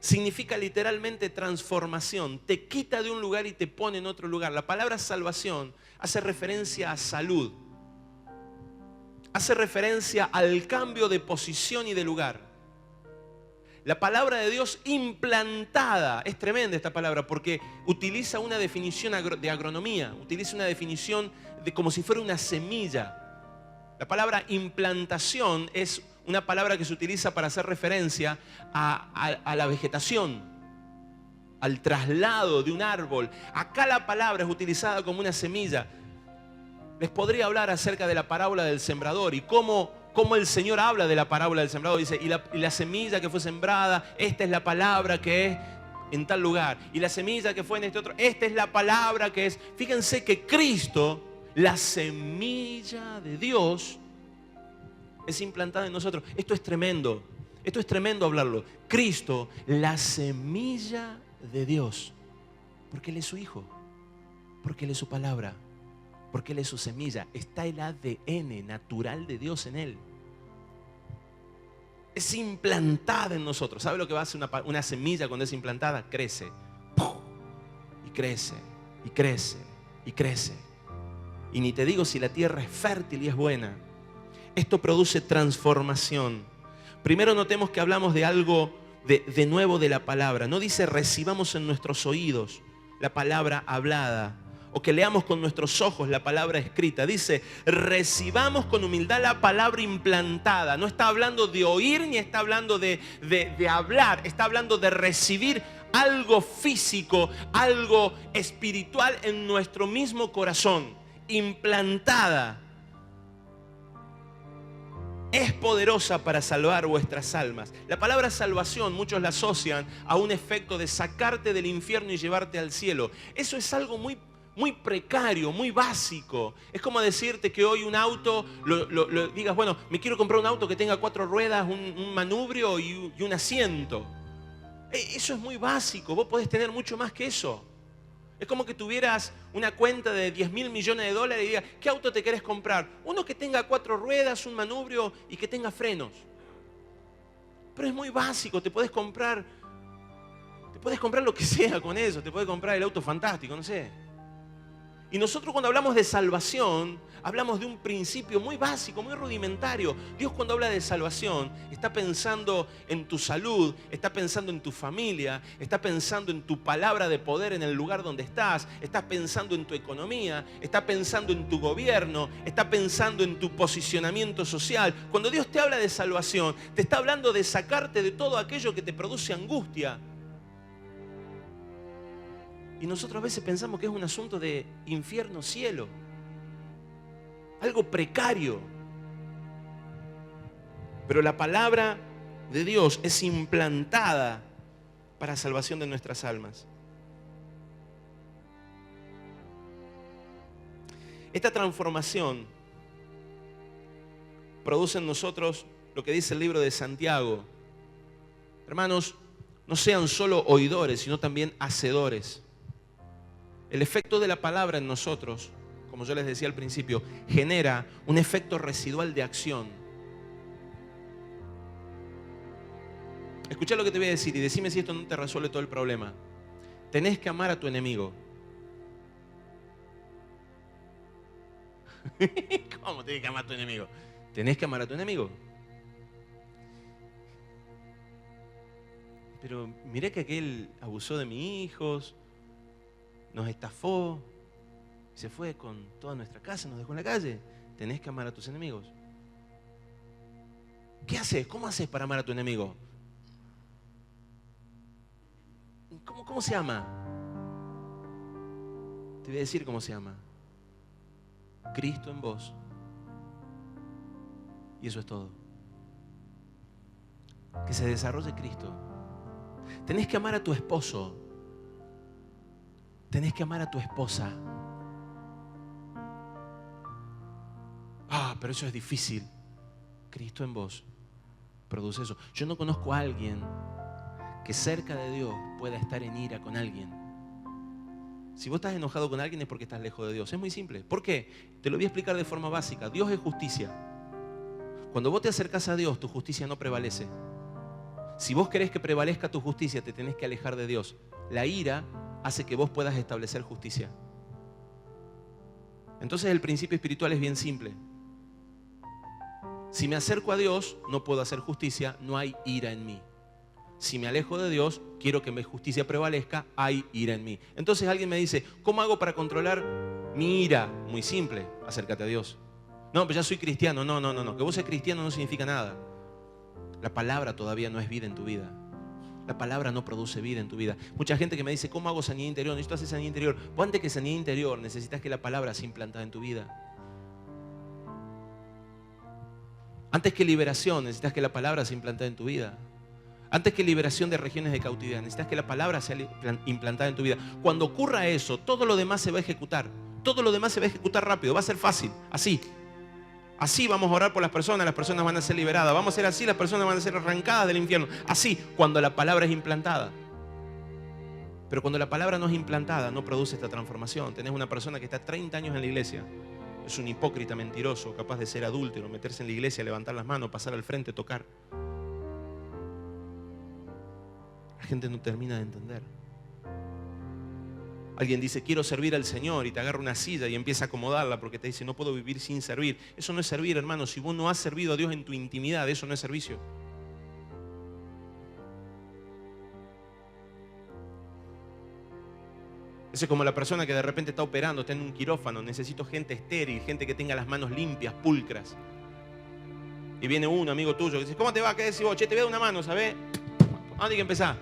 significa literalmente transformación. Te quita de un lugar y te pone en otro lugar. La palabra salvación hace referencia a salud, hace referencia al cambio de posición y de lugar. La palabra de Dios implantada, es tremenda esta palabra porque utiliza una definición de agronomía, utiliza una definición de como si fuera una semilla. La palabra implantación es una palabra que se utiliza para hacer referencia a la vegetación, al traslado de un árbol. Acá la palabra es utilizada como una semilla. Les podría hablar acerca de la parábola del sembrador y cómo el Señor habla de la parábola del sembrador. Dice, y la semilla que fue sembrada, esta es la palabra que es en tal lugar. Y la semilla que fue en este otro, esta es la palabra que es. Fíjense que Cristo, la semilla de Dios, es implantada en nosotros. Esto es tremendo. Esto es tremendo hablarlo. Cristo, la semilla de Dios. Porque Él es su Hijo. Porque Él es su palabra. Porque Él es su semilla. Está el ADN natural de Dios en Él. Es implantada en nosotros. ¿Sabe lo que va a hacer una semilla cuando es implantada? Crece. Y crece. Y crece. Y crece. Y ni te digo si la tierra es fértil y es buena. Esto produce transformación. Primero notemos que hablamos de algo de nuevo de la palabra. No dice recibamos en nuestros oídos la palabra hablada, o que leamos con nuestros ojos la palabra escrita. Dice, recibamos con humildad la palabra implantada. No está hablando de oír ni está hablando de hablar. Está hablando de recibir algo físico, algo espiritual en nuestro mismo corazón. Implantada. Es poderosa para salvar vuestras almas. La palabra salvación muchos la asocian a un efecto de sacarte del infierno y llevarte al cielo. Eso es algo muy precario, muy básico. Es como decirte que hoy un auto, digas, bueno, me quiero comprar un auto que tenga 4 ruedas, un manubrio y un asiento. Eso es muy básico, vos podés tener mucho más que eso. Es como que tuvieras una cuenta de 10.000 millones de dólares y digas, ¿qué auto te querés comprar? Uno que tenga 4 ruedas, un manubrio y que tenga frenos. Pero es muy básico, te podés comprar lo que sea con eso, te podés comprar el auto fantástico, no sé. Y nosotros cuando hablamos de salvación, hablamos de un principio muy básico, muy rudimentario. Dios cuando habla de salvación, está pensando en tu salud, está pensando en tu familia, está pensando en tu palabra de poder en el lugar donde estás, está pensando en tu economía, está pensando en tu gobierno, está pensando en tu posicionamiento social. Cuando Dios te habla de salvación, te está hablando de sacarte de todo aquello que te produce angustia. Y nosotros a veces pensamos que es un asunto de infierno-cielo. Algo precario. Pero la palabra de Dios es implantada para salvación de nuestras almas. Esta transformación produce en nosotros lo que dice el libro de Santiago. Hermanos, no sean solo oidores, sino también hacedores. El efecto de la palabra en nosotros, como yo les decía al principio, genera un efecto residual de acción. Escuchá lo que te voy a decir y decime si esto no te resuelve todo el problema. Tenés que amar a tu enemigo. ¿Cómo tenés que amar a tu enemigo? Tenés que amar a tu enemigo. pero miré que aquel abusó de mis hijos, nos estafó, se fue con toda nuestra casa, nos dejó en la calle. Tenés que amar a tus enemigos. ¿Qué haces? ¿Cómo haces para amar a tu enemigo? ¿Cómo se ama? Te voy a decir cómo se ama. Cristo en vos. Y eso es todo. Que se desarrolle Cristo. Tenés que amar a tu esposo. Tenés que amar a tu esposa. Ah, pero eso es difícil. Cristo en vos produce eso. Yo no conozco a alguien que cerca de Dios pueda estar en ira con alguien. Si vos estás enojado con alguien es porque estás lejos de Dios. Es muy simple. ¿Por qué? Te lo voy a explicar de forma básica. Dios es justicia. Cuando vos te acercás a Dios, tu justicia no prevalece. Si vos querés que prevalezca tu justicia, te tenés que alejar de Dios. La ira hace que vos puedas establecer justicia. Entonces el principio espiritual es bien simple. Si me acerco a Dios, no puedo hacer justicia, no hay ira en mí. Si me alejo de Dios, quiero que mi justicia prevalezca, hay ira en mí. Entonces alguien me dice, ¿cómo hago para controlar mi ira? Muy simple, acércate a Dios. No, pues ya soy cristiano. No. Que vos seas cristiano no significa nada. La palabra todavía no es vida en tu vida. La palabra no produce vida en tu vida. Mucha gente que me dice, ¿cómo hago sanidad interior? Necesito hacer sanidad interior. Pues antes que sanidad interior, necesitas que la palabra sea implantada en tu vida. Antes que liberación, necesitas que la palabra sea implantada en tu vida. Antes que liberación de regiones de cautividad, necesitas que la palabra sea implantada en tu vida. Cuando ocurra eso, todo lo demás se va a ejecutar. Todo lo demás se va a ejecutar rápido, va a ser fácil, así. Así vamos a orar por las personas van a ser liberadas. Vamos a ser así, las personas van a ser arrancadas del infierno. Así, cuando la palabra es implantada. Pero cuando la palabra no es implantada, no produce esta transformación. Tenés una persona que está 30 años en la iglesia. Es un hipócrita mentiroso, capaz de ser adúltero, meterse en la iglesia, levantar las manos, pasar al frente, tocar. La gente no termina de entender. Alguien dice, quiero servir al Señor, y te agarra una silla y empieza a acomodarla porque te dice, no puedo vivir sin servir. Eso no es servir, hermano. Si vos no has servido a Dios en tu intimidad, eso no es servicio. Eso es como la persona que de repente está operando, está en un quirófano. Necesito gente estéril, gente que tenga las manos limpias, pulcras. Y viene un amigo tuyo que dice, ¿cómo te va? ¿Qué decís vos? Che, te voy a dar una mano, ¿sabés? ¿Dónde hay que empezar?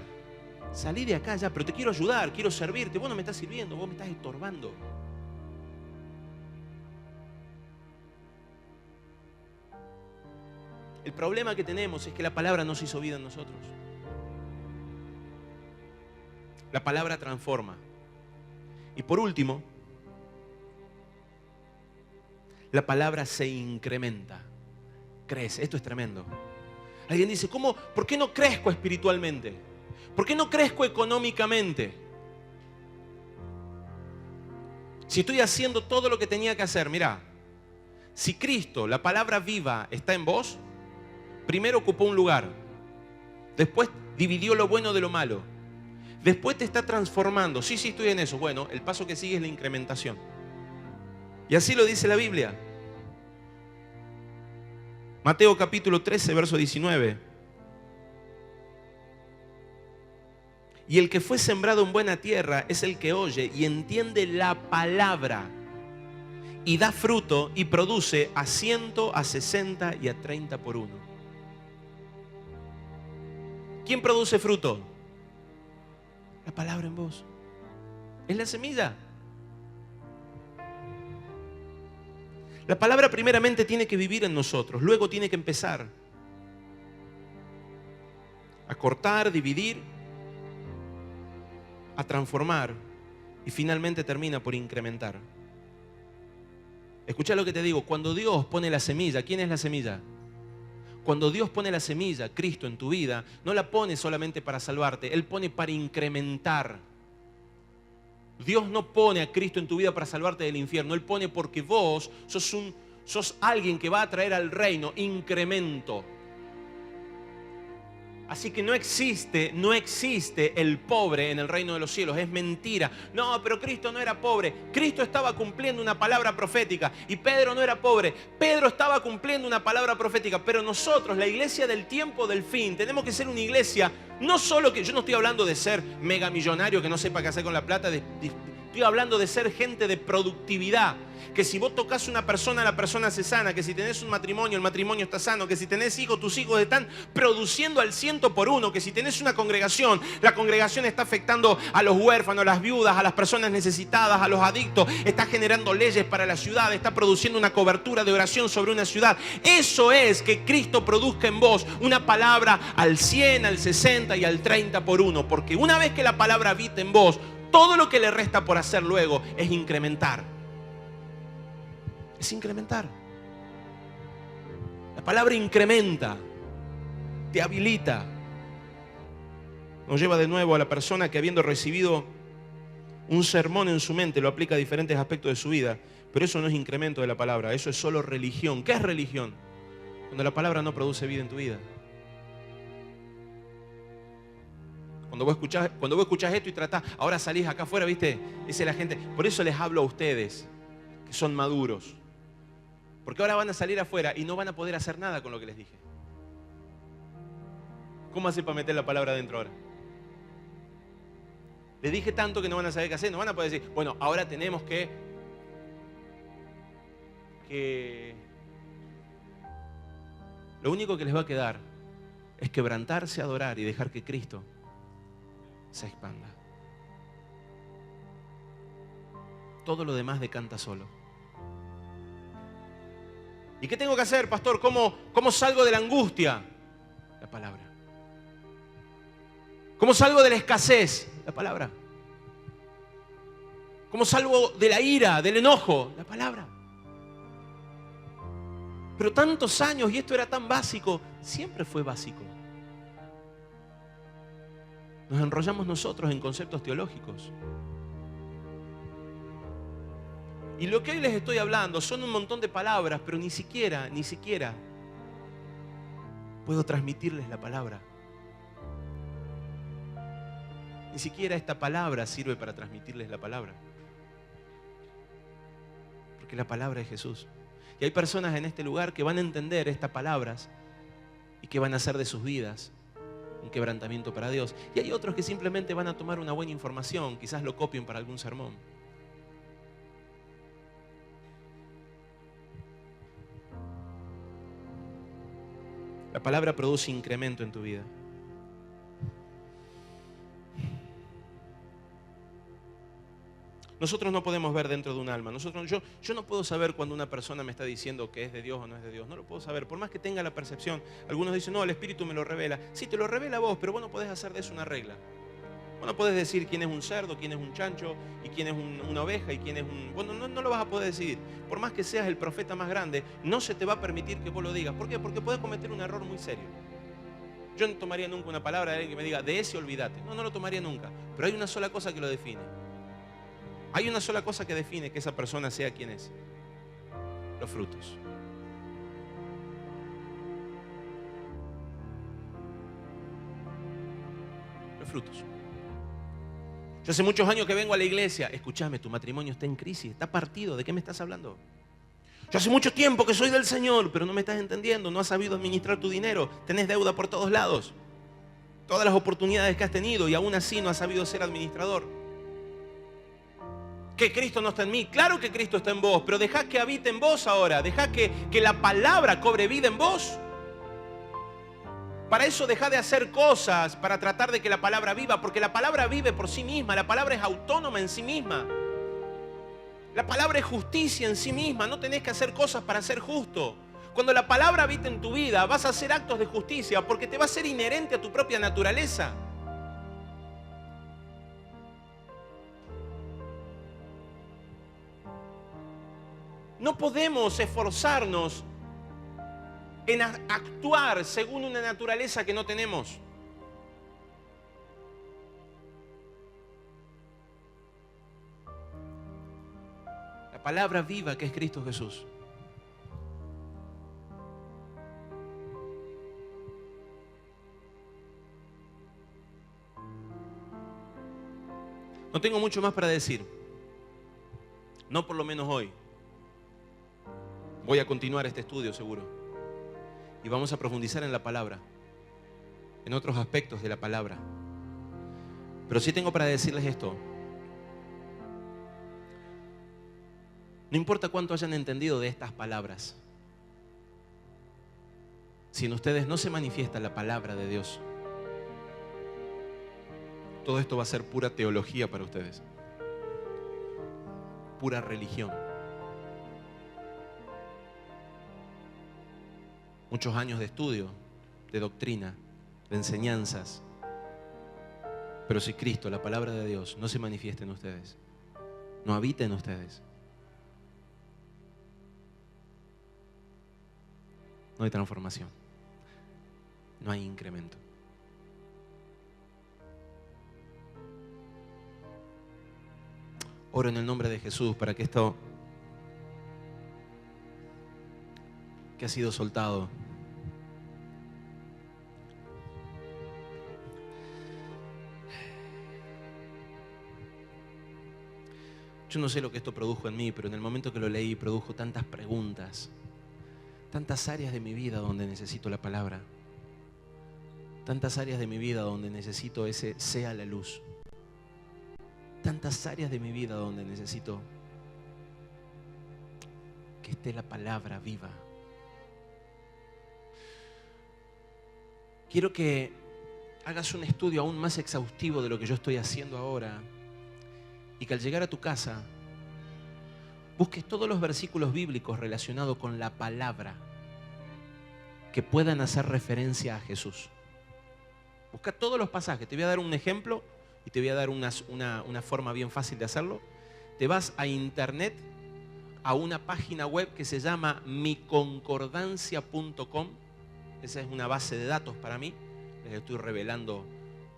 Salí de acá ya, pero te quiero ayudar, quiero servirte. Vos no me estás sirviendo, vos me estás estorbando. El problema que tenemos es que la palabra no se hizo vida en nosotros. La palabra transforma. Y por último, la palabra se incrementa, crece. Esto es tremendo. Alguien dice, ¿cómo? ¿Por qué no crezco espiritualmente? ¿Por qué no crezco económicamente? Si estoy haciendo todo lo que tenía que hacer, mirá, si Cristo, la palabra viva, está en vos, primero ocupó un lugar, después dividió lo bueno de lo malo. Después te está transformando. Sí, estoy en eso. Bueno, el paso que sigue es la incrementación. Y así lo dice la Biblia. Mateo capítulo 13, verso 19. Y el que fue sembrado en buena tierra es el que oye y entiende la palabra y da fruto y produce a 100, a 60 y a 30 por uno. ¿Quién produce fruto? La palabra en vos. Es la semilla. La palabra primeramente tiene que vivir en nosotros, luego tiene que empezar a cortar, dividir, a transformar y finalmente termina por incrementar. Escuchá lo que te digo, cuando Dios pone la semilla, ¿quién es la semilla? Cuando Dios pone la semilla, Cristo, en tu vida, no la pone solamente para salvarte, Él pone para incrementar. Dios no pone a Cristo en tu vida para salvarte del infierno, Él pone porque vos sos alguien que va a traer al reino incremento. Así que no existe el pobre en el reino de los cielos, es mentira. No, pero Cristo no era pobre. Cristo estaba cumpliendo una palabra profética y Pedro no era pobre. Pedro estaba cumpliendo una palabra profética, pero nosotros, la iglesia del tiempo del fin, tenemos que ser una iglesia No solo que yo no estoy hablando de ser mega millonario que no sepa qué hacer con la plata, estoy hablando de ser gente de productividad. Que si vos tocas a una persona, la persona se sana. Que si tenés un matrimonio, el matrimonio está sano. Que si tenés hijos, tus hijos están produciendo al 100%. Que si tenés una congregación, la congregación está afectando a los huérfanos, a las viudas, a las personas necesitadas, a los adictos. Está generando leyes para la ciudad. Está produciendo una cobertura de oración sobre una ciudad. Eso es que Cristo produzca en vos una palabra al 100, al 60 y al 30 por uno. Porque una vez que la palabra habita en vos, todo lo que le resta por hacer luego es incrementar. Es incrementar. La palabra incrementa, te habilita. Nos lleva de nuevo a la persona que, habiendo recibido un sermón en su mente, lo aplica a diferentes aspectos de su vida. Pero eso no es incremento de la palabra, eso es solo religión. ¿Qué es religión? Cuando la palabra no produce vida en tu vida. Cuando vos escuchás esto y tratás, ahora salís acá afuera, ¿viste? Dice la gente, por eso les hablo a ustedes, que son maduros. Porque ahora van a salir afuera y no van a poder hacer nada con lo que les dije. ¿Cómo hacer para meter la palabra adentro ahora? Les dije tanto que no van a saber qué hacer, no van a poder decir, bueno, ahora tenemos que lo único que les va a quedar es quebrantarse, adorar y dejar que Cristo se expanda. Todo lo demás decanta solo. ¿Y qué tengo que hacer, pastor? ¿Cómo salgo de la angustia? La palabra. ¿Cómo salgo de la escasez? La palabra. ¿Cómo salgo de la ira, del enojo? La palabra. Pero tantos años y esto era tan básico, siempre fue básico. Nos enrollamos nosotros en conceptos teológicos. Y lo que hoy les estoy hablando son un montón de palabras, pero ni siquiera puedo transmitirles la palabra. Ni siquiera esta palabra sirve para transmitirles la palabra. Porque la palabra es Jesús. Y hay personas en este lugar que van a entender estas palabras y que van a hacer de sus vidas un quebrantamiento para Dios. Y hay otros que simplemente van a tomar una buena información, quizás lo copien para algún sermón. La palabra produce incremento en tu vida. Nosotros no podemos ver dentro de un alma. Yo no puedo saber cuando una persona me está diciendo que es de Dios o no es de Dios. No lo puedo saber, por más que tenga la percepción. Algunos dicen, no, el Espíritu me lo revela. Sí, te lo revela a vos, pero vos no podés hacer de eso una regla. Vos no podés decir quién es un cerdo, quién es un chancho, y quién es una oveja, y quién es un... Bueno, no lo vas a poder decidir. Por más que seas el profeta más grande, no se te va a permitir que vos lo digas. ¿Por qué? Porque podés cometer un error muy serio. Yo no tomaría nunca una palabra de alguien que me diga, de ese olvídate. No lo tomaría nunca. Pero hay una sola cosa que lo define. Hay una sola cosa que define que esa persona sea quien es. Los frutos. Los frutos. Yo hace muchos años que vengo a la iglesia. Escúchame, tu matrimonio está en crisis, está partido. ¿De qué me estás hablando? Yo hace mucho tiempo que soy del Señor, pero no me estás entendiendo. No has sabido administrar tu dinero. Tenés deuda por todos lados. Todas las oportunidades que has tenido y aún así no has sabido ser administrador. Que Cristo no está en mí. Claro que Cristo está en vos, pero dejá que habite en vos ahora. Dejá que la palabra cobre vida en vos. Para eso dejá de hacer cosas para tratar de que la palabra viva, porque la palabra vive por sí misma. La palabra es autónoma en sí misma. La palabra es justicia en sí misma. No tenés que hacer cosas para ser justo. Cuando la palabra habita en tu vida, vas a hacer actos de justicia porque te va a ser inherente a tu propia naturaleza. No podemos esforzarnos en actuar según una naturaleza que no tenemos. La palabra viva que es Cristo Jesús. No tengo mucho más para decir. No por lo menos hoy. Voy a continuar este estudio seguro. Y vamos a profundizar en la palabra. en otros aspectos de la palabra. Pero sí tengo para decirles esto. No importa cuánto hayan entendido de estas palabras, si en ustedes no se manifiesta la palabra de Dios, todo esto va a ser pura teología para ustedes, pura religión. Muchos años de estudio, de doctrina, de enseñanzas. Pero si Cristo, la palabra de Dios, no se manifiesta en ustedes, no habita en ustedes, no hay transformación, no hay incremento. Oro en el nombre de Jesús para que esto que ha sido soltado yo no sé lo que esto produjo en mí, pero en el momento que lo leí produjo tantas preguntas, tantas áreas de mi vida donde necesito la palabra, tantas áreas de mi vida donde necesito ese sea la luz, tantas áreas de mi vida donde necesito que esté la palabra viva. Quiero que hagas un estudio aún más exhaustivo de lo que yo estoy haciendo ahora y que al llegar a tu casa busques todos los versículos bíblicos relacionados con la palabra que puedan hacer referencia a Jesús. Busca todos los pasajes. Te voy a dar un ejemplo y te voy a dar una forma bien fácil de hacerlo. Te vas a internet, a una página web que se llama miconcordancia.com. Esa es una base de datos para mí. Les estoy revelando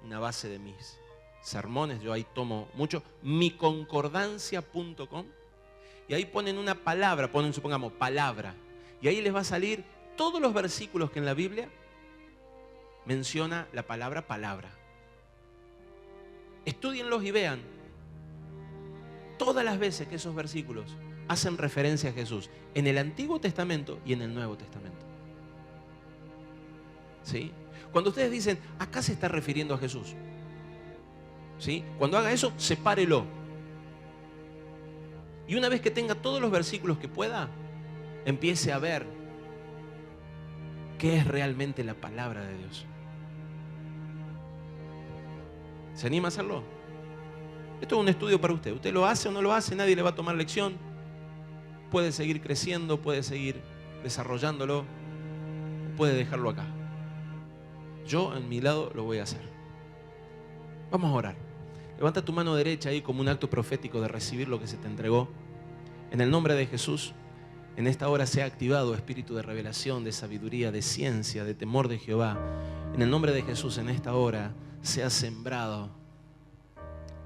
una base de mis sermones. Yo ahí tomo mucho. miconcordancia.com. Y ahí ponen una palabra, supongamos, palabra. Y ahí les va a salir todos los versículos que en la Biblia menciona la palabra palabra. Estúdienlos y vean todas las veces que esos versículos hacen referencia a Jesús en el Antiguo Testamento y en el Nuevo Testamento. ¿Sí? Cuando ustedes dicen, acá se está refiriendo a Jesús, ¿sí? Cuando haga eso, sepárelo. Y una vez que tenga todos los versículos que pueda, empiece a ver qué es realmente la palabra de Dios. ¿Se anima a hacerlo? Esto es un estudio para usted. Usted lo hace o no lo hace, nadie le va a tomar lección. Puede seguir creciendo, puede seguir desarrollándolo, puede dejarlo acá. Yo, en mi lado, lo voy a hacer. Vamos a orar. Levanta tu mano derecha ahí como un acto profético de recibir lo que se te entregó. En el nombre de Jesús, en esta hora sea activado espíritu de revelación, de sabiduría, de ciencia, de temor de Jehová. En el nombre de Jesús, en esta hora, sea sembrado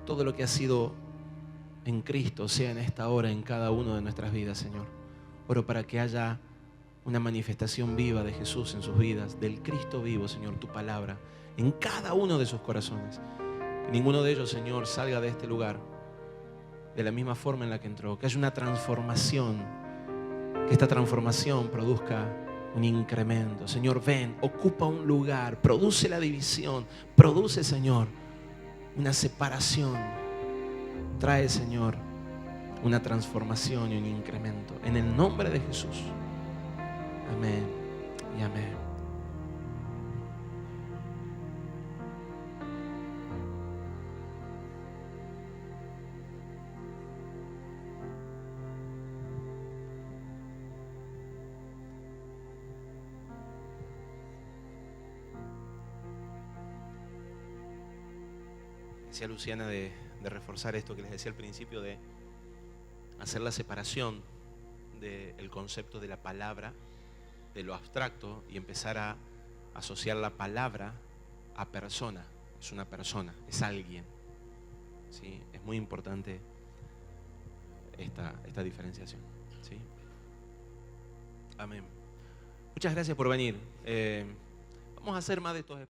todo lo que ha sido en Cristo, sea en esta hora en cada uno de nuestras vidas, Señor. Oro para que haya una manifestación viva de Jesús en sus vidas, del Cristo vivo, Señor, tu palabra, en cada uno de sus corazones. Que ninguno de ellos, Señor, salga de este lugar de la misma forma en la que entró. Que haya una transformación, que esta transformación produzca un incremento. Señor, ven, ocupa un lugar, produce la división, produce, Señor, una separación. Trae, Señor, una transformación y un incremento. En el nombre de Jesús. Amén y amén. Decía Luciana de reforzar esto que les decía al principio, de hacer la separación del concepto de la palabra, de lo abstracto, y empezar a asociar la palabra a persona. Es una persona, es alguien. ¿Sí? Es muy importante esta diferenciación. ¿Sí? Amén. Muchas gracias por venir. Vamos a hacer más de estos